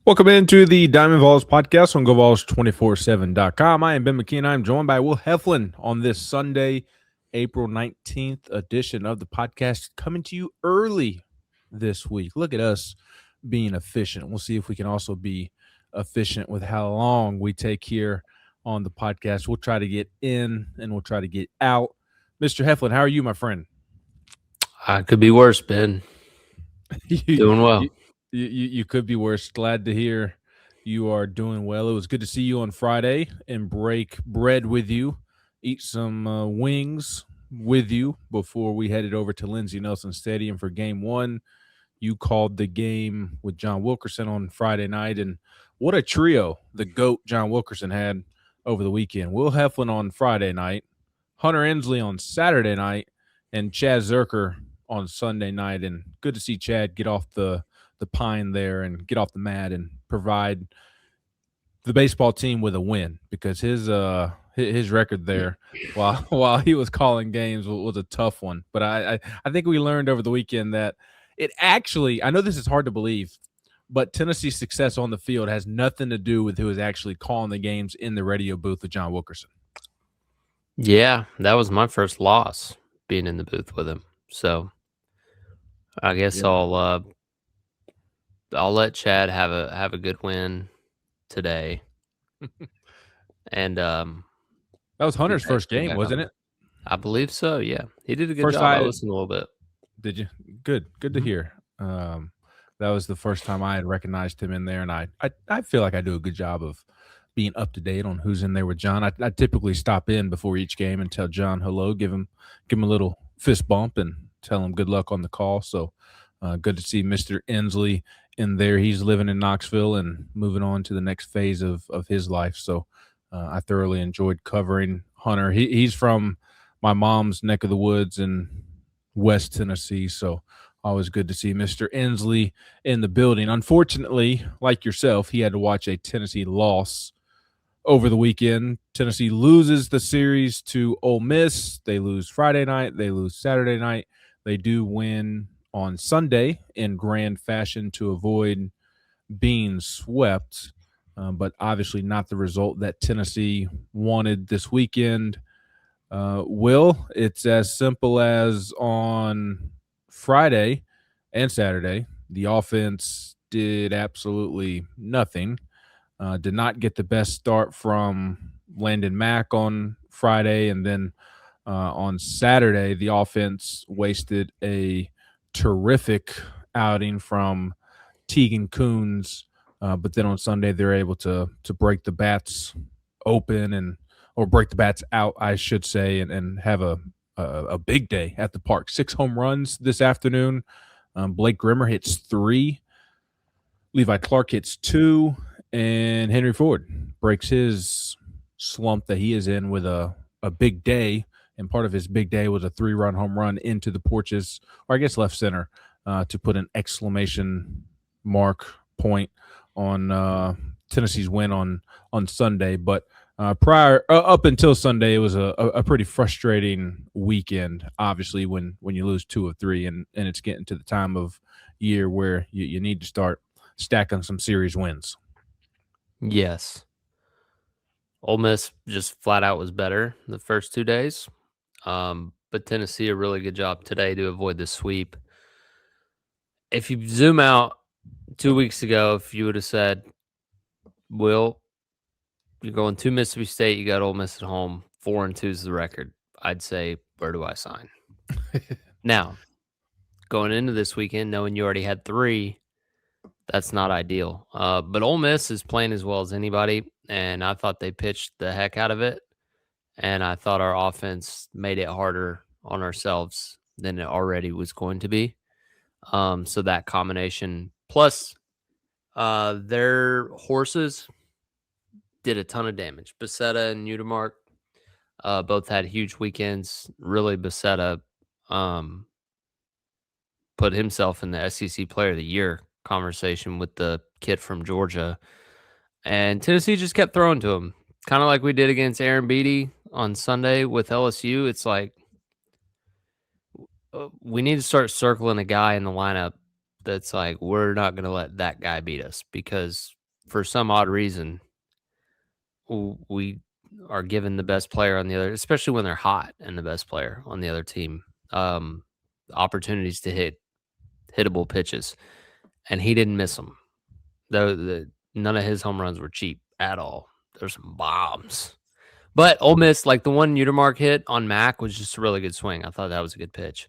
Welcome into the Diamond Vols Podcast on GoVols247.com. I am Ben McKee, and I am joined by Will Heflin on this Sunday, April 19th edition of the podcast, coming to you early this week. Look at us being efficient. We'll see if we can also be efficient with how long we take here on the podcast. We'll try to get in and we'll try to get out. Mr. Heflin, how are you, my friend? Could be worse, Ben. Doing well. You could be worse. Glad to hear you are doing well. It was good to see you on Friday and break bread with you, eat some wings with you before we headed over to Lindsey Nelson Stadium for Game 1. You called the game with John Wilkerson on Friday night, and what a trio the GOAT John Wilkerson had over the weekend. Will Heflin on Friday night, Hunter Ensley on Saturday night, and Chad Zerker on Sunday night. And good to see Chad get off the pine there and get off the mat and provide the baseball team with a win, because his record there while he was calling games was a tough one. But I think we learned over the weekend that it actually, I know this is hard to believe, but Tennessee's success on the field has nothing to do with who is actually calling the games in the radio booth with John Wilkerson. Yeah, that was my first loss, being in the booth with him. So I guess I'll let Chad have a good win today. And that was Hunter's first game, wasn't it? I believe so. Yeah, he did a good job. I listened a little bit. Did you? Good to hear. That was the first time I had recognized him in there, and I feel like I do a good job of being up to date on who's in there with John. I typically stop in before each game and tell John hello, give him a little fist bump, and tell him good luck on the call. So good to see Mr. Ensley in there. He's living in Knoxville and moving on to the next phase of his life. So I thoroughly enjoyed covering Hunter. He's from my mom's neck of the woods in West Tennessee, so always good to see Mr. Ensley in the building. Unfortunately, like yourself, he had to watch a Tennessee loss over the weekend. Tennessee loses the series to Ole Miss. They lose Friday night. They lose Saturday night. They do win on Sunday in grand fashion to avoid being swept, but obviously not the result that Tennessee wanted this weekend. Will, it's as simple as on Friday and Saturday, the offense did absolutely nothing. Did not get the best start from Landon Mack on Friday, and then on Saturday, the offense wasted a terrific outing from Tegan Coons, but then on Sunday they're able to break the bats open or break the bats out, I should say, and have a big day at the park. 6 home runs this afternoon. Blake Grimmer hits 3. Levi Clark hits 2. And Henry Ford breaks his slump that he is in with a big day. And part of his big day was a 3-run home run into the porches, or I guess left center, to put an exclamation mark point on Tennessee's win on Sunday. But up until Sunday, it was a pretty frustrating weekend, obviously, when you lose 2 of 3, and it's getting to the time of year where you need to start stacking some series wins. Yes. Ole Miss just flat out was better the first 2 days, but Tennessee a really good job today to avoid the sweep. If you zoom out 2 weeks ago, if you would have said, Will, you're going to Mississippi State, you got Ole Miss at home, 4-2 is the record, I'd say, where do I sign? Now, going into this weekend, knowing you already had 3, that's not ideal. But Ole Miss is playing as well as anybody, and I thought they pitched the heck out of it, and I thought our offense made it harder on ourselves than it already was going to be. So that combination, plus their horses did a ton of damage. Becerra and Udemark both had huge weekends. Really, Becerra put himself in the SEC Player of the Year conversation with the kid from Georgia. And Tennessee just kept throwing to him, kind of like we did against Aaron Beatty on Sunday with LSU. It's like we need to start circling a guy in the lineup that's like, we're not going to let that guy beat us, because for some odd reason, we are given the best player on the other, especially when they're hot, and the best player on the other team, opportunities to hit hittable pitches, and he didn't miss them. None of his home runs were cheap at all. There's some bombs. But Ole Miss, like the one Utermark hit on Mac, was just a really good swing. I thought that was a good pitch.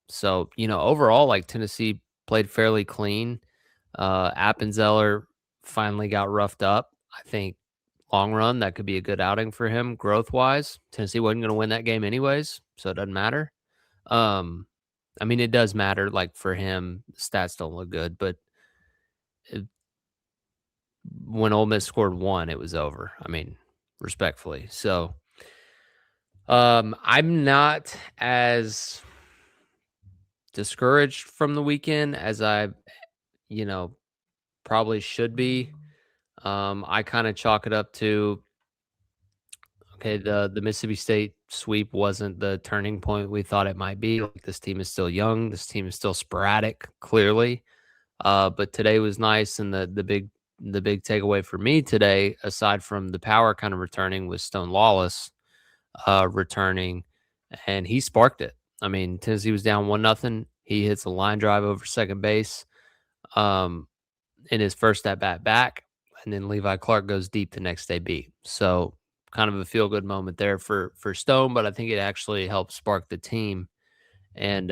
So, overall, like Tennessee played fairly clean. Appenzeller finally got roughed up. I think long run, that could be a good outing for him growth wise. Tennessee wasn't going to win that game anyways, so it doesn't matter. I mean, it does matter. Like for him, stats don't look good, but when Ole Miss scored one, it was over. I mean, respectfully. So, I'm not as discouraged from the weekend as I, probably should be. I kind of chalk it up to, okay, the Mississippi State sweep wasn't the turning point we thought it might be. Like, this team is still young. This team is still sporadic, clearly. But today was nice, and the big takeaway for me today, aside from the power kind of returning, was Stone Lawless returning, and he sparked it. I mean, Tennessee was down 1-0. He hits a line drive over second base in his first at bat back, and then Levi Clark goes deep the next day beat. So kind of a feel good moment there for Stone, but I think it actually helped spark the team, and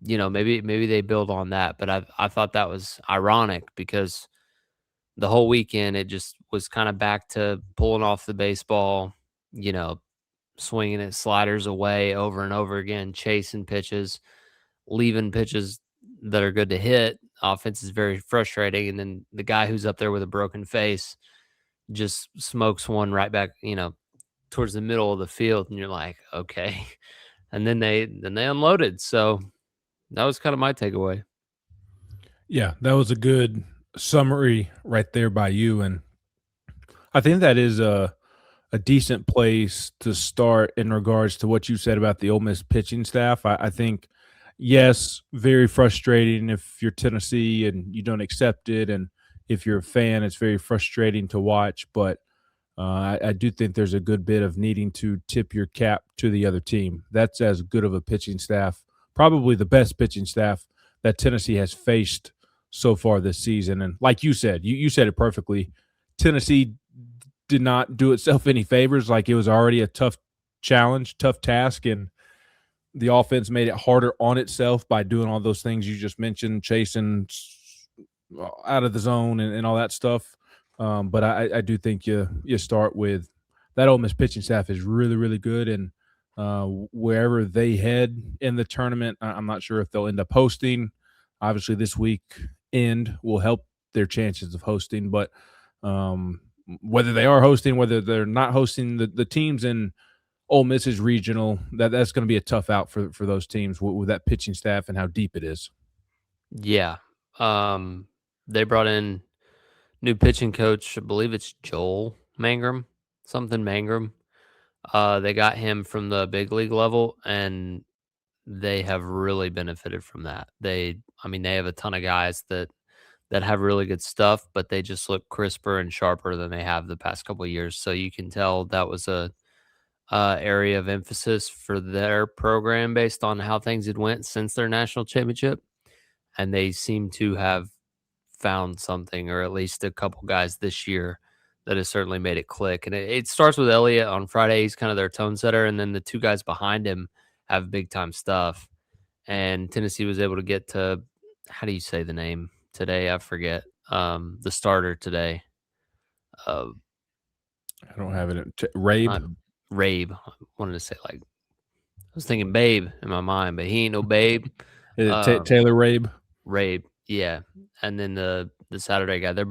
maybe they build on that. But I thought that was ironic because the whole weekend it just was kind of back to pulling off the baseball, swinging it sliders away over and over again, chasing pitches, leaving pitches that are good to hit. Offense is very frustrating. And then the guy who's up there with a broken face just smokes one right back, towards the middle of the field. And you're like, okay. And then they unloaded. So that was kind of my takeaway. Yeah, that was a good summary right there by you. And I think that is a decent place to start in regards to what you said about the Ole Miss pitching staff. I think, yes, very frustrating if you're Tennessee and you don't accept it. And if you're a fan, it's very frustrating to watch. But I do think there's a good bit of needing to tip your cap to the other team. That's as good of a pitching staff, probably the best pitching staff that Tennessee has faced so far this season. And like you said, you said it perfectly. Tennessee did not do itself any favors. Like, it was already a tough challenge, tough task, and the offense made it harder on itself by doing all those things you just mentioned, chasing out of the zone and all that stuff. But I do think you start with that Ole Miss pitching staff is really, really good, and wherever they head in the tournament, I'm not sure if they'll end up hosting. Obviously, this week end will help their chances of hosting, but whether they are hosting, whether they're not hosting, the teams in Ole Miss's regional, that's going to be a tough out for those teams with that pitching staff and how deep it is. Yeah. They brought in new pitching coach. I believe it's Joel Mangrum, something Mangrum. They got him from the big league level, and they have really benefited from that. They have a ton of guys that have really good stuff, but they just look crisper and sharper than they have the past couple of years. So you can tell that was a area of emphasis for their program based on how things had went since their national championship. And they seem to have found something, or at least a couple guys this year that has certainly made it click. And it starts with Elliott on Friday. He's kind of their tone setter. And then the two guys behind him have big time stuff. And Tennessee was able to get to, how do you say the name today? I forget. The starter today. I don't have it. Rabe. Rabe. I wanted to say, like, I was thinking Babe in my mind, but he ain't no Babe. Taylor Rabe. Rabe, yeah. And then the Saturday guy, they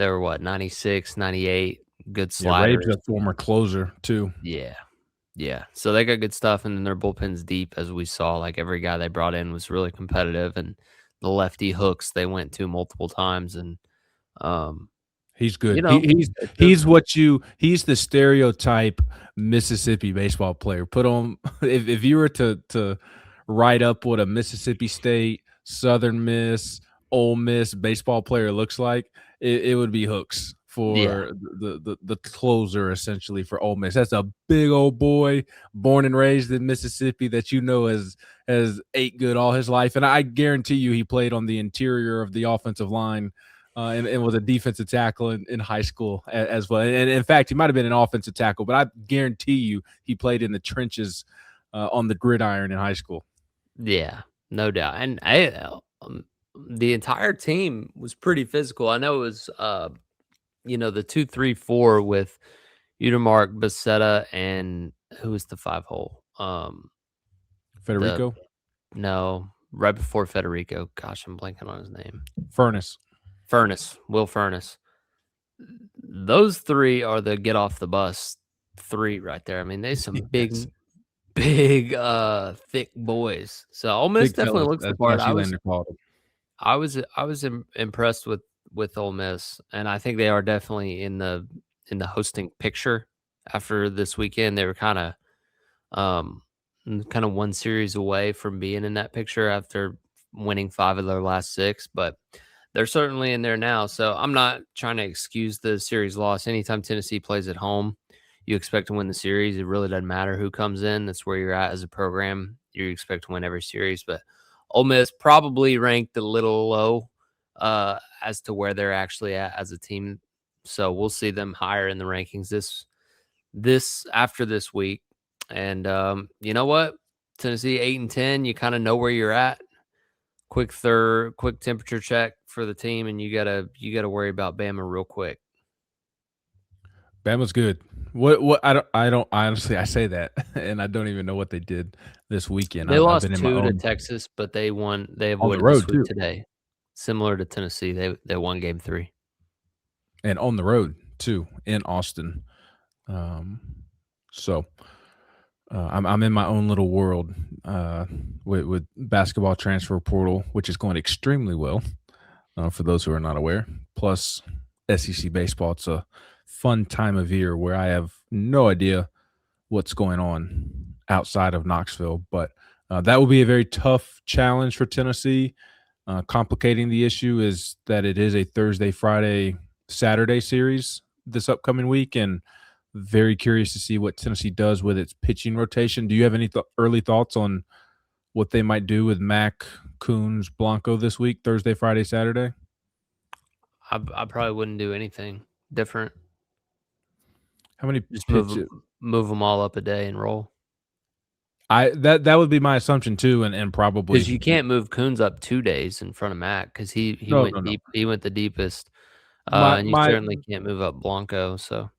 were what, 96, 98, good sliders. Yeah, Rabe's a former closer too. Yeah. So they got good stuff, and then their bullpen's deep, as we saw. Like, every guy they brought in was really competitive, and the lefty hooks they went to multiple times, and he's good. He's the stereotype Mississippi baseball player. Put on if you were to write up what a Mississippi State, Southern Miss, Ole Miss baseball player looks like, it would be Hooks Yeah. for the closer essentially for Ole Miss. That's a big old boy, born and raised in Mississippi that has ate good all his life, and I guarantee you he played on the interior of the offensive line. And was a defensive tackle in high school as well. And in fact, he might have been an offensive tackle, but I guarantee you he played in the trenches on the gridiron in high school. Yeah, no doubt. And the entire team was pretty physical. I know it was, the 2-3-4 with Utermark, Becerra, and who was the 5 hole? The Federico no, right before Federico. Gosh, I'm blanking on his name. Furnace. Will Furnace. Those 3 are the get off the bus 3 right there. I mean, they some Yes. big, thick boys. So Ole Miss Big definitely fellas, looks the as part. Josh Elander called him. I was impressed with Ole Miss, and I think they are definitely in the hosting picture after this weekend. They were um kind of one series away from being in that picture after winning 5 of their last 6, but they're certainly in there now. So I'm not trying to excuse the series loss. Anytime Tennessee plays at home, you expect to win the series. It really doesn't matter who comes in. That's where you're at as a program. You expect to win every series, but Ole Miss probably ranked a little low as to where they're actually at as a team. So we'll see them higher in the rankings this after this week. And you know what? Tennessee 8-10. You kind of know where you're at. Quick temperature check for the team, and you gotta worry about Bama real quick. Bama's good. What I don't honestly I say that and I don't even know what they did this weekend. They I've lost been in my 2 to own Texas, but they won. They on the avoided the road sweep too, today. Similar to Tennessee, they won game 3. and on the road too in Austin. Um, so I'm in my own little world with basketball transfer portal, which is going extremely well for those who are not aware. Plus SEC baseball, it's a fun time of year where I have no idea what's going on outside of Knoxville. But that will be a very tough challenge for Tennessee. Complicating the issue is that it is a Thursday, Friday, Saturday series this upcoming week, and very curious to see what Tennessee does with its pitching rotation. Do you have any early thoughts on what they might do with Mack, Coons, Blanco this week, Thursday, Friday, Saturday? I probably wouldn't do anything different. How many Just pitches? move them all up a day and roll. That would be my assumption too, and probably Because you can't move Coons up 2 days in front of Matt because he went no. deep. He went the deepest, My and you my certainly can't move up Blanco. So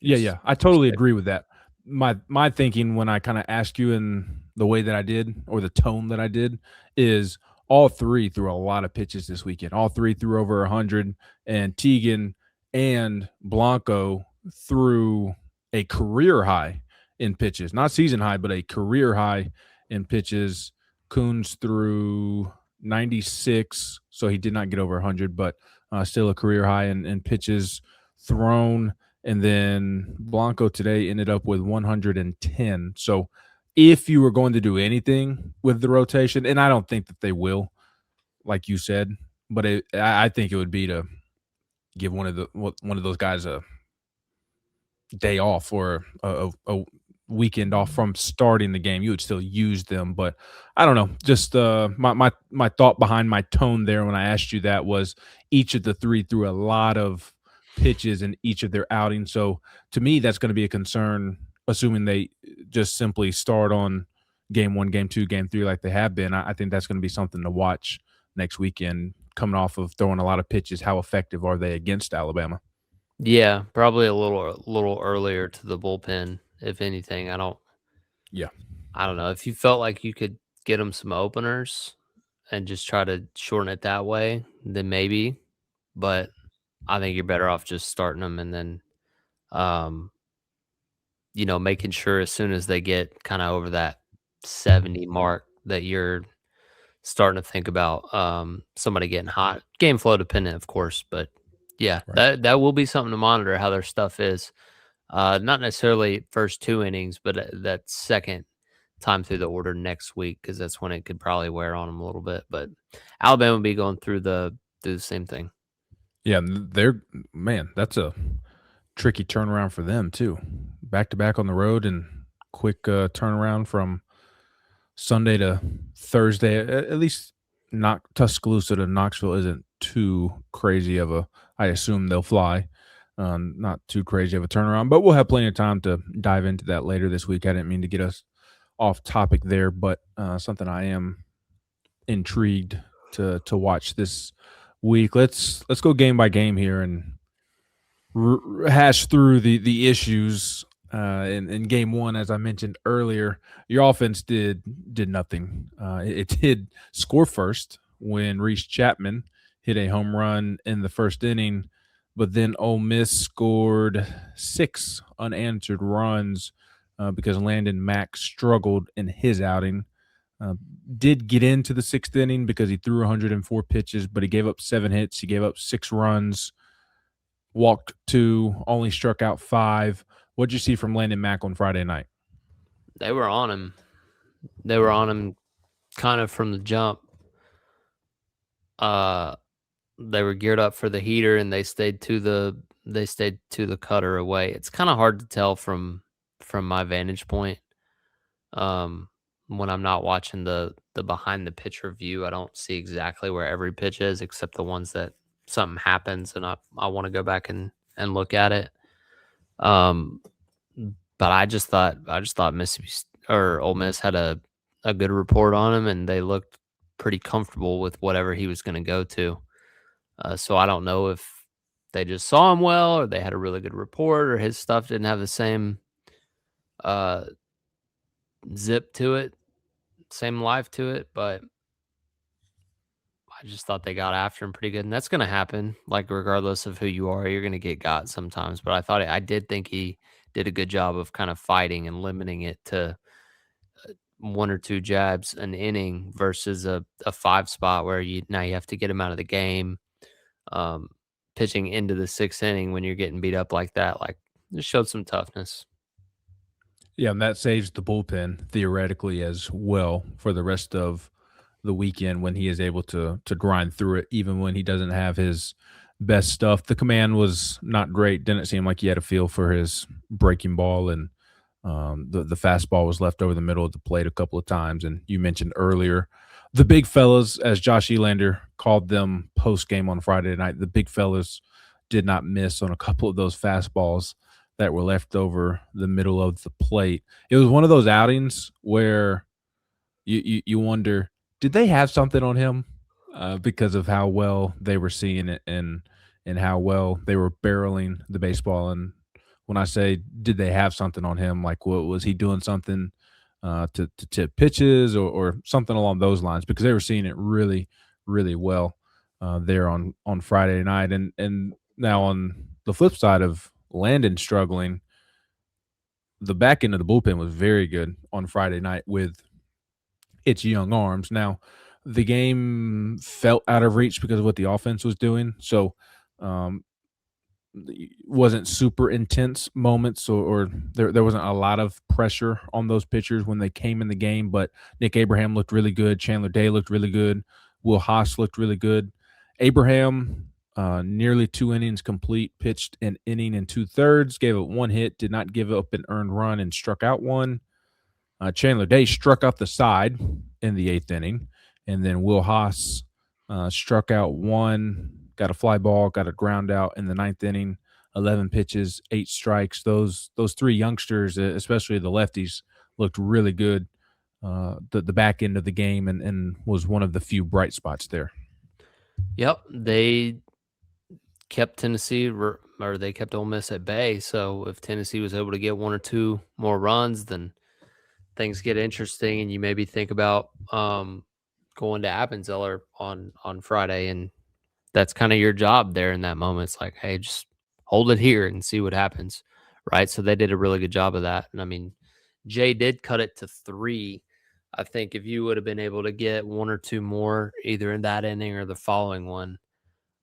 Yeah, I totally agree with that. My thinking when I kind of asked you in the way that I did or the tone that I did is all 3 threw a lot of pitches this weekend. All 3 threw over 100, and Teagan and Blanco threw a career high in pitches, not season high, but a career high in pitches. Coons threw 96, so he did not get over 100, but still a career high in pitches thrown. And then Blanco today ended up with 110. So if you were going to do anything with the rotation, and I don't think that they will, like you said, but I think it would be to give one of those guys a day off or a weekend off from starting the game. You would still use them, but I don't know. Just my thought behind my tone there when I asked you that was each of the 3 threw a lot of pitches in each of their outings. So to me, that's going to be a concern, assuming they just simply start on game 1, game 2, game 3 like they have been. I think that's going to be something to watch next weekend, coming off of throwing a lot of pitches. How effective are they against Alabama? yeah, probably a little earlier to the bullpen, if anything. Yeah. I don't know if you felt like you could get them some openers and just try to shorten it that way, then maybe. But I think you're better off just starting them and then, um, making sure as soon as they get kind of over that 70 mark that you're starting to think about somebody getting hot. Game flow dependent, of course, but yeah, Right. that will be something to monitor how their stuff is. Not necessarily first 2 innings, but that second time through the order next week because that's when it could probably wear on them a little bit. But Alabama will be going through the same thing. Yeah, that's a tricky turnaround for them too. Back to back on the road and quick turnaround from Sunday to Thursday. At least not Tuscaloosa to Knoxville isn't too crazy of a. I assume they'll fly. Not too crazy of a turnaround, but we'll have plenty of time to dive into that later this week. I didn't mean to get us off topic there, but something I am intrigued to watch this week. Let's go game by game here and hash through the issues in game one. As I mentioned earlier, your offense did nothing. It did score first when Reese Chapman hit a home run in the first inning, but then Ole Miss scored 6 unanswered runs because Landon Mack struggled in his outing. Did get into the 6th inning because he threw 104 pitches, but he gave up 7 hits. He gave up 6 runs, walked 2, only struck out 5. What'd you see from Landon Mack on Friday night? They were on him. They were on him kind of from the jump. They were geared up for the heater and they stayed to the cutter away. It's kind of hard to tell from my vantage point. When I'm not watching the behind the pitcher view, I don't see exactly where every pitch is except the ones that something happens and I want to go back and look at it. But I just thought Mississippi or Ole Miss had a good report on him and they looked pretty comfortable with whatever he was going to go to. So I don't know if they just saw him well or they had a really good report or his stuff didn't have the same zip to it, same life to it, but I just thought they got after him pretty good. And that's going to happen. Like, regardless of who you are, you're going to get got sometimes. But I did think he did a good job of kind of fighting and limiting it to 1 or 2 jabs an inning versus a 5 spot where you have to get him out of the game. Pitching into the 6th inning when you're getting beat up like that, like, just showed some toughness. Yeah, and that saves the bullpen theoretically as well for the rest of the weekend when he is able to grind through it, even when he doesn't have his best stuff. The command was not great. Didn't seem like he had a feel for his breaking ball, and the fastball was left over the middle of the plate a couple of times. And you mentioned earlier the big fellas, as Josh Elander called them post game on Friday night. The big fellas did not miss on a couple of those fastballs that were left over the middle of the plate. It was one of those outings where you wonder, did they have something on him because of how well they were seeing it and how well they were barreling the baseball? And when I say did they have something on him, like, what was he doing something to tip pitches or something along those lines? Because they were seeing it really, really well there on Friday night. And now on the flip side of Landon struggling, the back end of the bullpen was very good on Friday night with its young arms. Now, the game felt out of reach because of what the offense was doing. So, wasn't super intense moments or there wasn't a lot of pressure on those pitchers when they came in the game. But Nick Abraham looked really good. Chandler Day looked really good. Will Haas looked really good. Abraham, nearly 2 innings complete, pitched an inning and 2/3, gave up 1 hit, did not give up an earned run, and struck out 1. Chandler Day struck out the side in the 8th inning, and then Will Haas struck out 1, got a fly ball, got a ground out in the 9th inning. 11 pitches, 8 strikes. Those 3 youngsters, especially the lefties, looked really good the back end of the game and was one of the few bright spots there. Yep, they kept Tennessee or they kept Ole Miss at bay. So if Tennessee was able to get 1 or 2 more runs, then things get interesting, and you maybe think about going to Appenzeller on Friday, and that's kind of your job there in that moment. It's like, hey, just hold it here and see what happens, right? So they did a really good job of that. And I mean, Jay did cut it to 3. I think if you would have been able to get 1 or 2 more, either in that inning or the following one,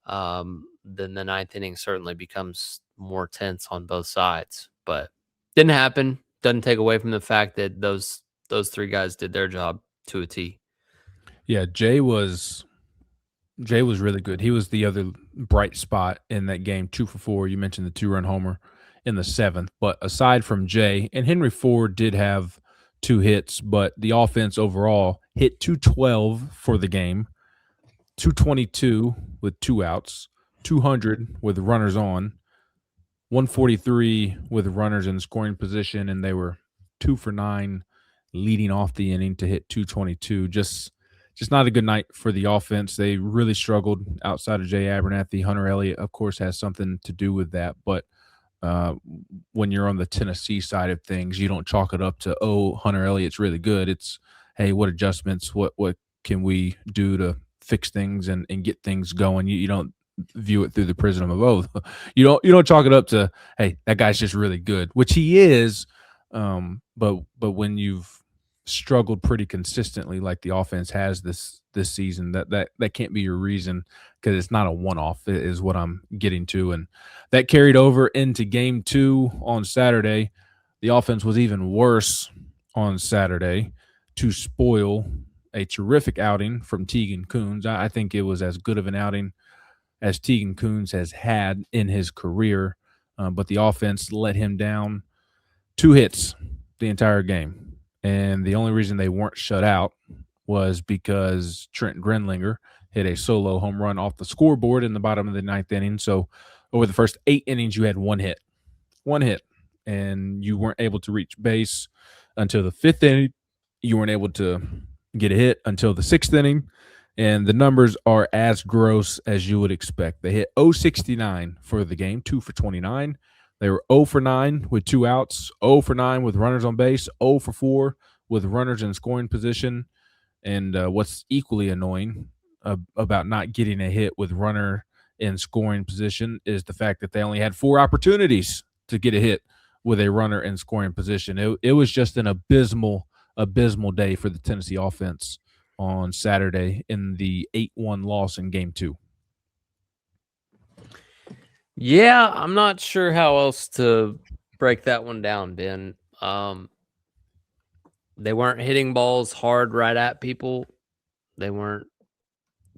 then the 9th inning certainly becomes more tense on both sides. But didn't happen. Doesn't take away from the fact that those those three guys did their job to a T. Yeah, Jay was really good. He was the other bright spot in that game, 2 for 4. You mentioned the 2-run homer in the 7th. But aside from Jay, and Henry Ford did have 2 hits, but the offense overall hit 212 for the game, 222 with 2 outs, 200 with runners on, 143 with runners in scoring position, and they were 2 for 9 leading off the inning to hit 222. Just not a good night for the offense. They really struggled outside of Jay Abernathy. Hunter Elliott, of course, has something to do with that. But when you're on the Tennessee side of things, you don't chalk it up to, oh, Hunter Elliott's really good. It's, hey, what adjustments, what can we do to fix things and get things going? You don't view it through the prism of, oh, you don't chalk it up to, hey, that guy's just really good, which he is. But when you've struggled pretty consistently like the offense has this season, that can't be your reason, because it's not a one-off is what I'm getting to. And that carried over into game 2 on Saturday. The offense was even worse on Saturday to spoil a terrific outing from Tegan Coons. I think it was as good of an outing as Tegan Coons has had in his career, but the offense let him down. 2 hits the entire game. And the only reason they weren't shut out was because Trent Grenlinger hit a solo home run off the scoreboard in the bottom of the 9th inning. So over the first 8 innings, you had 1 hit, and you weren't able to reach base until the 5th inning. You weren't able to get a hit until the 6th inning. And the numbers are as gross as you would expect. They hit 069 for the game, 2 for 29. They were 0 for 9 with 2 outs, 0 for 9 with runners on base, 0 for 4 with runners in scoring position. And what's equally annoying about not getting a hit with runner in scoring position is the fact that they only had 4 opportunities to get a hit with a runner in scoring position. It was just an abysmal day for the Tennessee offense on Saturday in the 8-1 loss in game 2. Yeah, I'm not sure how else to break that one down, Ben. They weren't hitting balls hard right at people. They weren't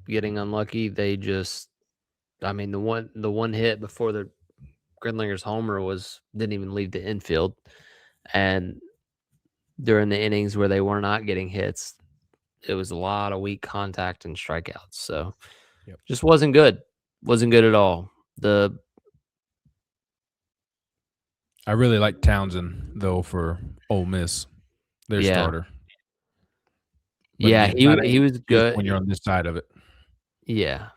getting unlucky. They just, I mean, the one hit before the Gridlinger's homer didn't even leave the infield. And during the innings where they were not getting hits, it was a lot of weak contact and strikeouts. So just wasn't good. Wasn't good at all. I really like Townsend, though, for Ole Miss, their starter. But he was good when you're on this side of it. Yeah.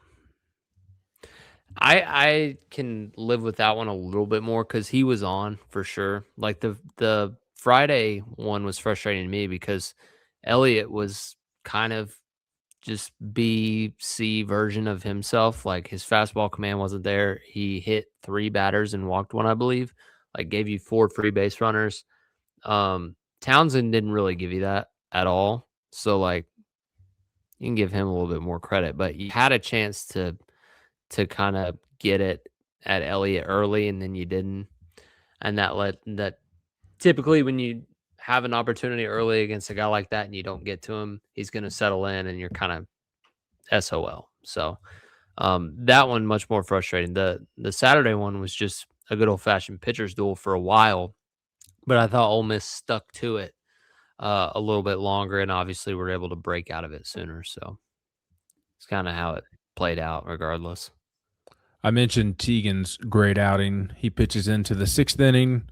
I can live with that one a little bit more because he was on for sure. Like the Friday one was frustrating to me because Elliott was kind of just B-C version of himself. Like his fastball command wasn't there. He hit 3 batters and walked 1, I believe. Like gave you 4 free base runners. Townsend didn't really give you that at all. So like you can give him a little bit more credit, but you had a chance to kind of get it at Elliott early and then you didn't. And that typically when you have an opportunity early against a guy like that and you don't get to him, he's going to settle in and you're kind of SOL. So that one much more frustrating. The Saturday one was just a good old fashioned pitcher's duel for a while, but I thought Ole Miss stuck to it a little bit longer and obviously were able to break out of it sooner. So it's kind of how it played out regardless. I mentioned Tegan's great outing. He pitches into the 6th inning,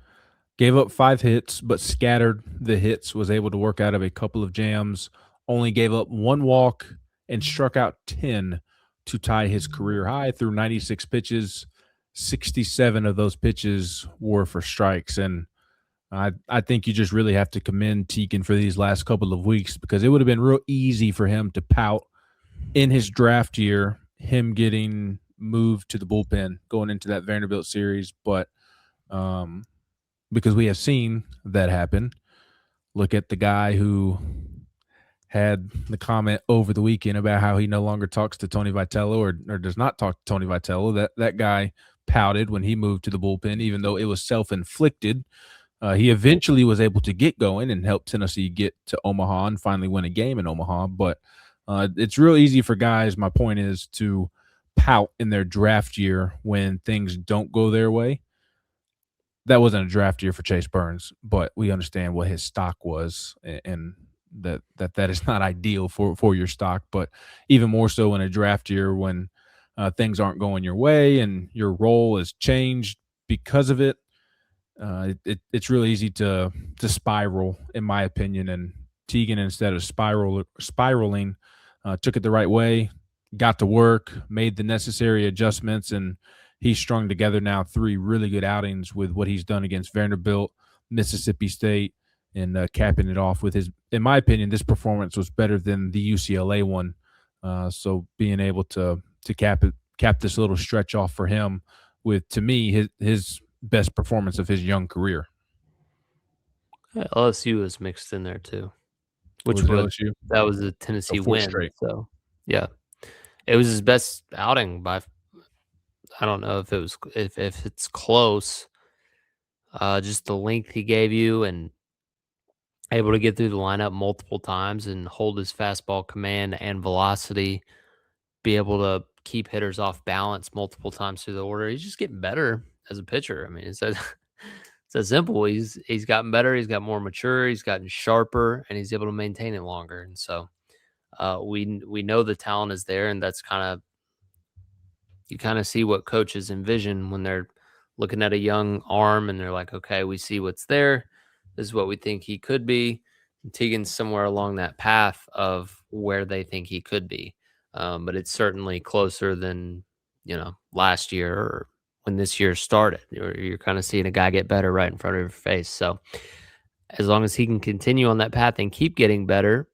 gave up 5 hits, but scattered the hits, was able to work out of a couple of jams, only gave up 1 walk, and struck out 10 to tie his career high through 96 pitches. 67 of those pitches were for strikes. And I think you just really have to commend Tegan for these last couple of weeks because it would have been real easy for him to pout in his draft year, him getting moved to the bullpen going into that Vanderbilt series. But because we have seen that happen, look at the guy who had the comment over the weekend about how he no longer talks to Tony Vitello or does not talk to Tony Vitello. That guy pouted when he moved to the bullpen, even though it was self-inflicted. He eventually was able to get going and help Tennessee get to Omaha and finally win a game in Omaha. But it's real easy for guys, my point is, to pout in their draft year when things don't go their way. That wasn't a draft year for Chase Burns, but we understand what his stock was, and that is not ideal for your stock. But even more so in a draft year when things aren't going your way and your role is changed because of it, it's really easy to spiral, in my opinion. And Teagan, instead of spiraling, took it the right way, got to work, made the necessary adjustments, and he's strung together now 3 really good outings with what he's done against Vanderbilt, Mississippi State, and capping it off with his. In my opinion, this performance was better than the UCLA one. So being able to cap this little stretch off for him with, to me, his best performance of his young career. Yeah, LSU was mixed in there too, which Was was LSU? that was a Tennessee 4 win. straight. So yeah, it was his best outing by. I don't know if it was if it's close. Just the length he gave you and able to get through the lineup multiple times and hold his fastball command and velocity, be able to keep hitters off balance multiple times through the order. He's just getting better as a pitcher. I mean, it's that it's that simple. He's gotten better. He's got more mature. He's gotten sharper, and he's able to maintain it longer. And so we know the talent is there, and that's you kind of see what coaches envision when they're looking at a young arm, and they're like, okay, we see what's there. This is what we think he could be. And Teagan's somewhere along that path of where they think he could be. But it's certainly closer than, last year or when this year started. You're kind of seeing a guy get better right in front of your face. So as long as he can continue on that path and keep getting better,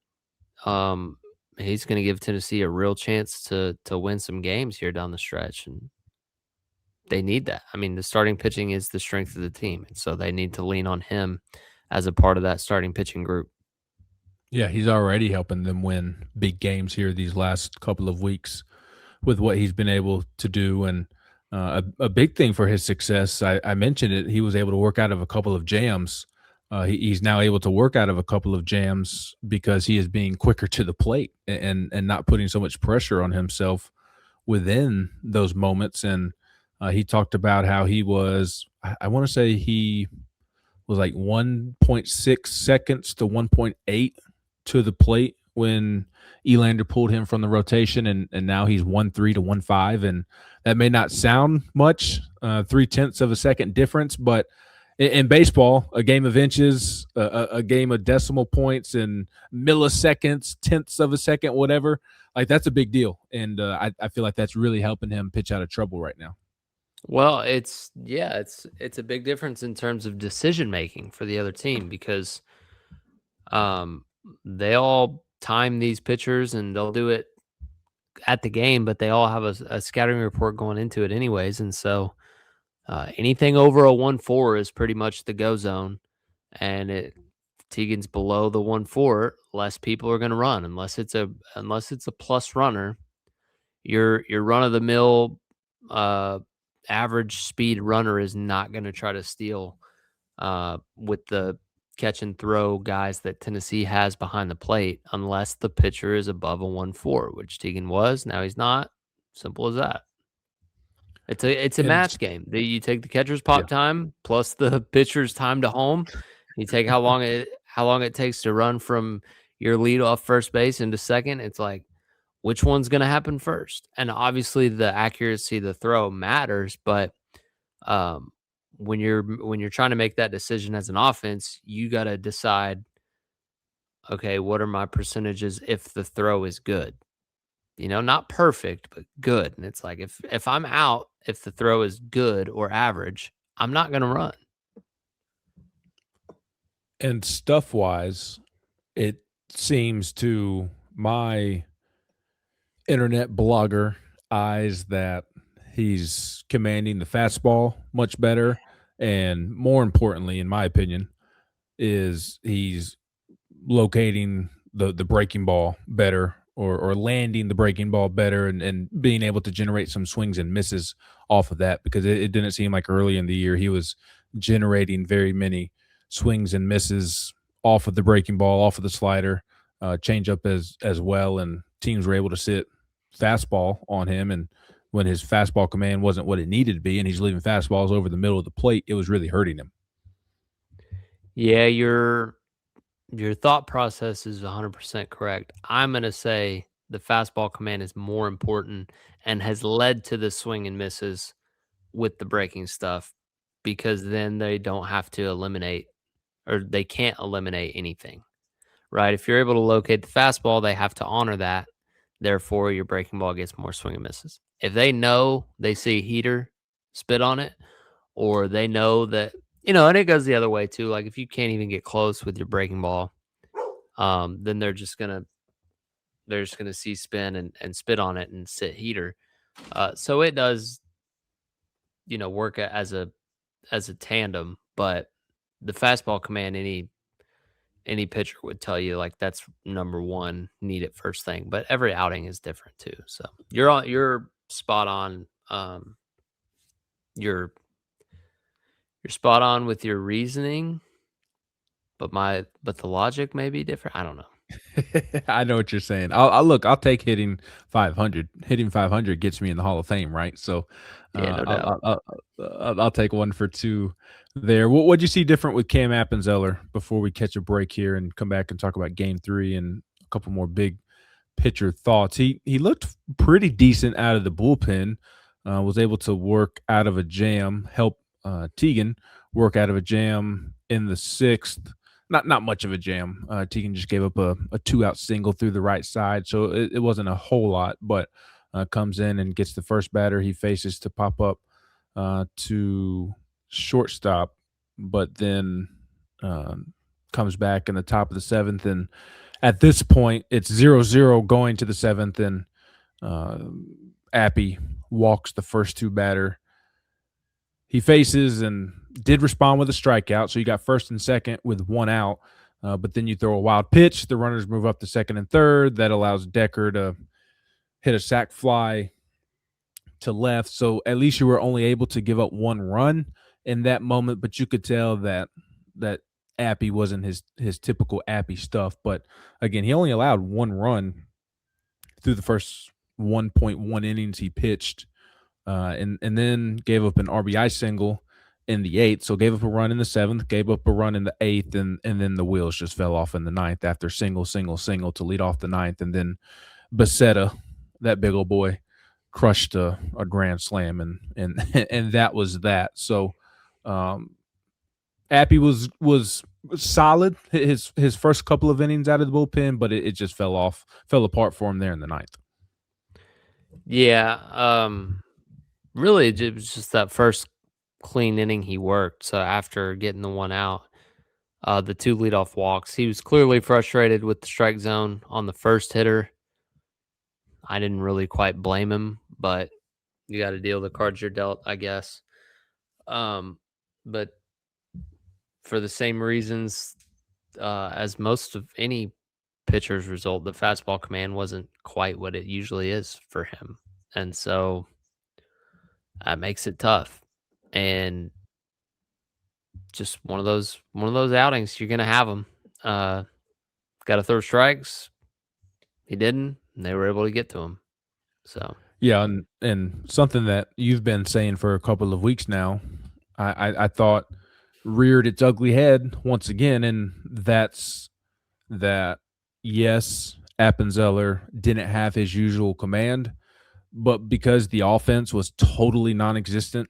he's going to give Tennessee a real chance to win some games here down the stretch. And they need that. I mean, the starting pitching is the strength of the team. And so they need to lean on him as a part of that starting pitching group. Yeah, he's already helping them win big games here these last couple of weeks with what he's been able to do. And a big thing for his success, I mentioned it, he was able to work out of a couple of jams. He's now able to work out of a couple of jams because he is being quicker to the plate and not putting so much pressure on himself within those moments. And he talked about how he was, I want to say he was like 1.6 seconds to 1.8 to the plate when Elander pulled him from the rotation, and now he's 1.3 to 1.5, and that may not sound much, 0.3 of a second difference, but in baseball, a game of inches, a game of decimal points and milliseconds, tenths of a second, whatever, like that's a big deal, and I feel like that's really helping him pitch out of trouble right now. Well, it's a big difference in terms of decision making for the other team because they all time these pitchers and they'll do it at the game, but they all have a scouting report going into it anyways. And so anything over a 1.4 is pretty much the go zone. And Teagan's below the 1.4, less people are going to run unless it's a plus runner. Your run of the mill average speed runner is not going to try to steal with the catch and throw guys that Tennessee has behind the plate unless the pitcher is above a 1.4, which Teagan was. Now he's not. Simple as that. It's a match game. You take the catcher's pop time plus the pitcher's time to home. You take how long it takes to run from your lead off first base into second. It's like, which one's going to happen first? And obviously the accuracy of the throw matters, but when you're trying to make that decision as an offense, you got to decide, okay, what are my percentages if the throw is good? Not perfect, but good. And it's like, if I'm out, if the throw is good or average, I'm not going to run. And stuff-wise, it seems to my internet blogger eyes that he's commanding the fastball much better. And more importantly, in my opinion, is he's locating the breaking ball better or landing the breaking ball better and being able to generate some swings and misses off of that, because it didn't seem like early in the year he was generating very many swings and misses off of the breaking ball, off of the slider, change up as well, and teams were able to sit fastball on him. And when his fastball command wasn't what it needed to be, and he's leaving fastballs over the middle of the plate, it was really hurting him. Yeah, your thought process is 100% correct. I'm going to say the fastball command is more important and has led to the swing and misses with the breaking stuff, because then they don't have to eliminate, or they can't eliminate anything, right? If you're able to locate the fastball, they have to honor that. Therefore, your breaking ball gets more swing and misses. If they know they see a heater, spit on it, or they know that, and it goes the other way too. Like if you can't even get close with your breaking ball, then they're just gonna see spin and spit on it and sit heater. So it does, work as a tandem. But the fastball command, any pitcher would tell you, like, that's number one, need it first thing. But every outing is different too. So you're spot on. You're spot on with your reasoning, but the logic may be different. I don't know. I know what you're saying. I'll take hitting 500. Hitting 500 gets me in the Hall of Fame, right? So, Yeah, no doubt. I'll take one for two there. What'd you see different with Cam Appenzeller before we catch a break here and come back and talk about Game 3 and a couple more big pitcher thoughts? He looked pretty decent out of the bullpen. Was able to work out of a jam, help Teagan work out of a jam in the sixth. Not much of a jam. Teagan just gave up a 2-out single through the right side, so it wasn't a whole lot, but comes in and gets the first batter he faces to pop up to shortstop, but then comes back in the top of the seventh. And at this point, it's 0-0 going to the seventh, and Appy walks the first two batter he faces and did respond with a strikeout. So you got first and second with 1 out, but then you throw a wild pitch. The runners move up to second and third. That allows Decker to hit a sac fly to left. So at least you were only able to give up 1 run in that moment, but you could tell that Appy wasn't his typical Appy stuff. But again, he only allowed 1 run through the first 1.1 innings he pitched. And then gave up an RBI single in the 8th. So gave up a run in the 7th, gave up a run in the 8th, and then the wheels just fell off in the 9th after single to lead off the 9th. And then Becerra, that big old boy, crushed a grand slam, and that was that. So Appy was solid his first couple of innings out of the bullpen, but it just fell apart for him there in the 9th. Yeah, really, it was just that first clean inning he worked. So after getting the 1 out, the 2 leadoff walks, he was clearly frustrated with the strike zone on the first hitter. I didn't really quite blame him, but you got to deal the cards you're dealt, I guess. But for the same reasons as most of any pitcher's result, the fastball command wasn't quite what it usually is for him. And so that makes it tough. And just one of those outings, you're gonna have them. Got to throw strikes. He didn't, and they were able to get to him. So yeah, and something that you've been saying for a couple of weeks now, I thought reared its ugly head once again, and that's that. Yes, Appenzeller didn't have his usual command, but because the offense was totally non-existent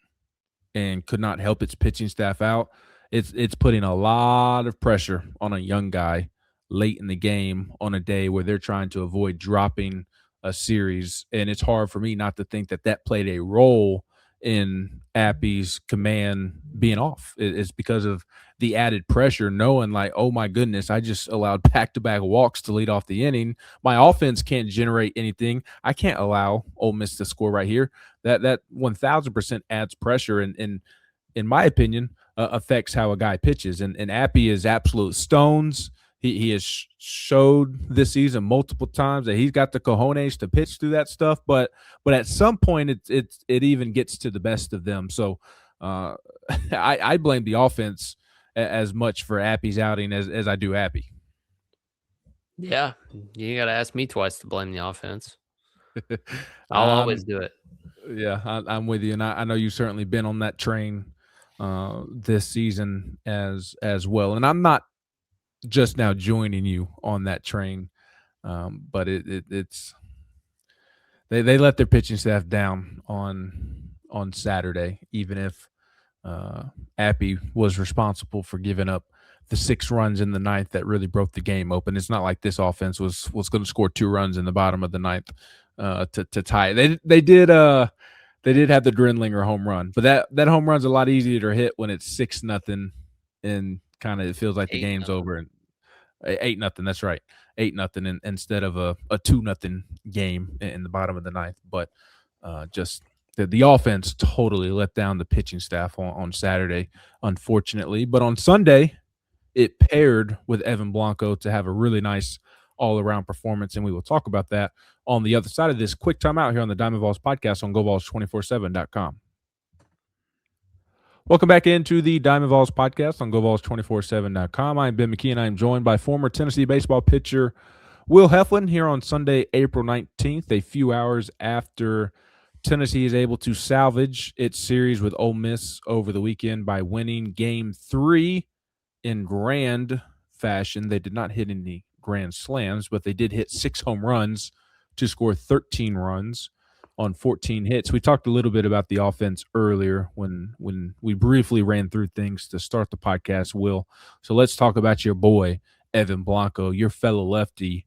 and could not help its pitching staff out, it's putting a lot of pressure on a young guy late in the game on a day where they're trying to avoid dropping a series. And it's hard for me not to think that played a role in Appy's command being off. It's because of the added pressure, knowing like, oh my goodness, I just allowed back-to-back walks to lead off the inning. My offense can't generate anything. I can't allow Ole Miss to score right here. That 1,000% adds pressure, and in my opinion, affects how a guy pitches. And Appy is absolute stones. He has showed this season multiple times that he's got the cojones to pitch through that stuff, but at some point it even gets to the best of them. So I blame the offense as much for Appy's outing as I do Appy. Yeah, you got to ask me twice to blame the offense. I'll always um, do it. yeah, I'm with you, and I know you've certainly been on that train this season as well. And I'm not just now joining you on that train, but it's they let their pitching staff down on Saturday, even if Appy was responsible for giving up the 6 runs in the ninth that really broke the game open. It's not like this offense was going to score 2 runs in the bottom of the ninth to tie it. They did have the Drindlinger home run, but that home run's a lot easier to hit when it's 6-0 and kind of it feels like the 8 game's nothing. over. And 8-0. That's right, 8-0 instead of a 2-0 game in the bottom of the ninth. But just the offense totally let down the pitching staff on Saturday, unfortunately. But on Sunday, it paired with Evan Blanco to have a really nice all-around performance, and we will talk about that on the other side of this quick timeout here on the Diamond Vols Podcast on GoVols247.com. Welcome back into the Diamond Vols Podcast on GoVols247.com. I'm Ben McKee, and I'm joined by former Tennessee baseball pitcher Will Heflin here on Sunday, April 19th, a few hours after Tennessee is able to salvage its series with Ole Miss over the weekend by winning Game 3 in grand fashion. They did not hit any grand slams, but they did hit 6 home runs to score 13 runs on 14 hits. We talked a little bit about the offense earlier when we briefly ran through things to start the podcast, Will. So let's talk about your boy, Evan Blanco, your fellow lefty.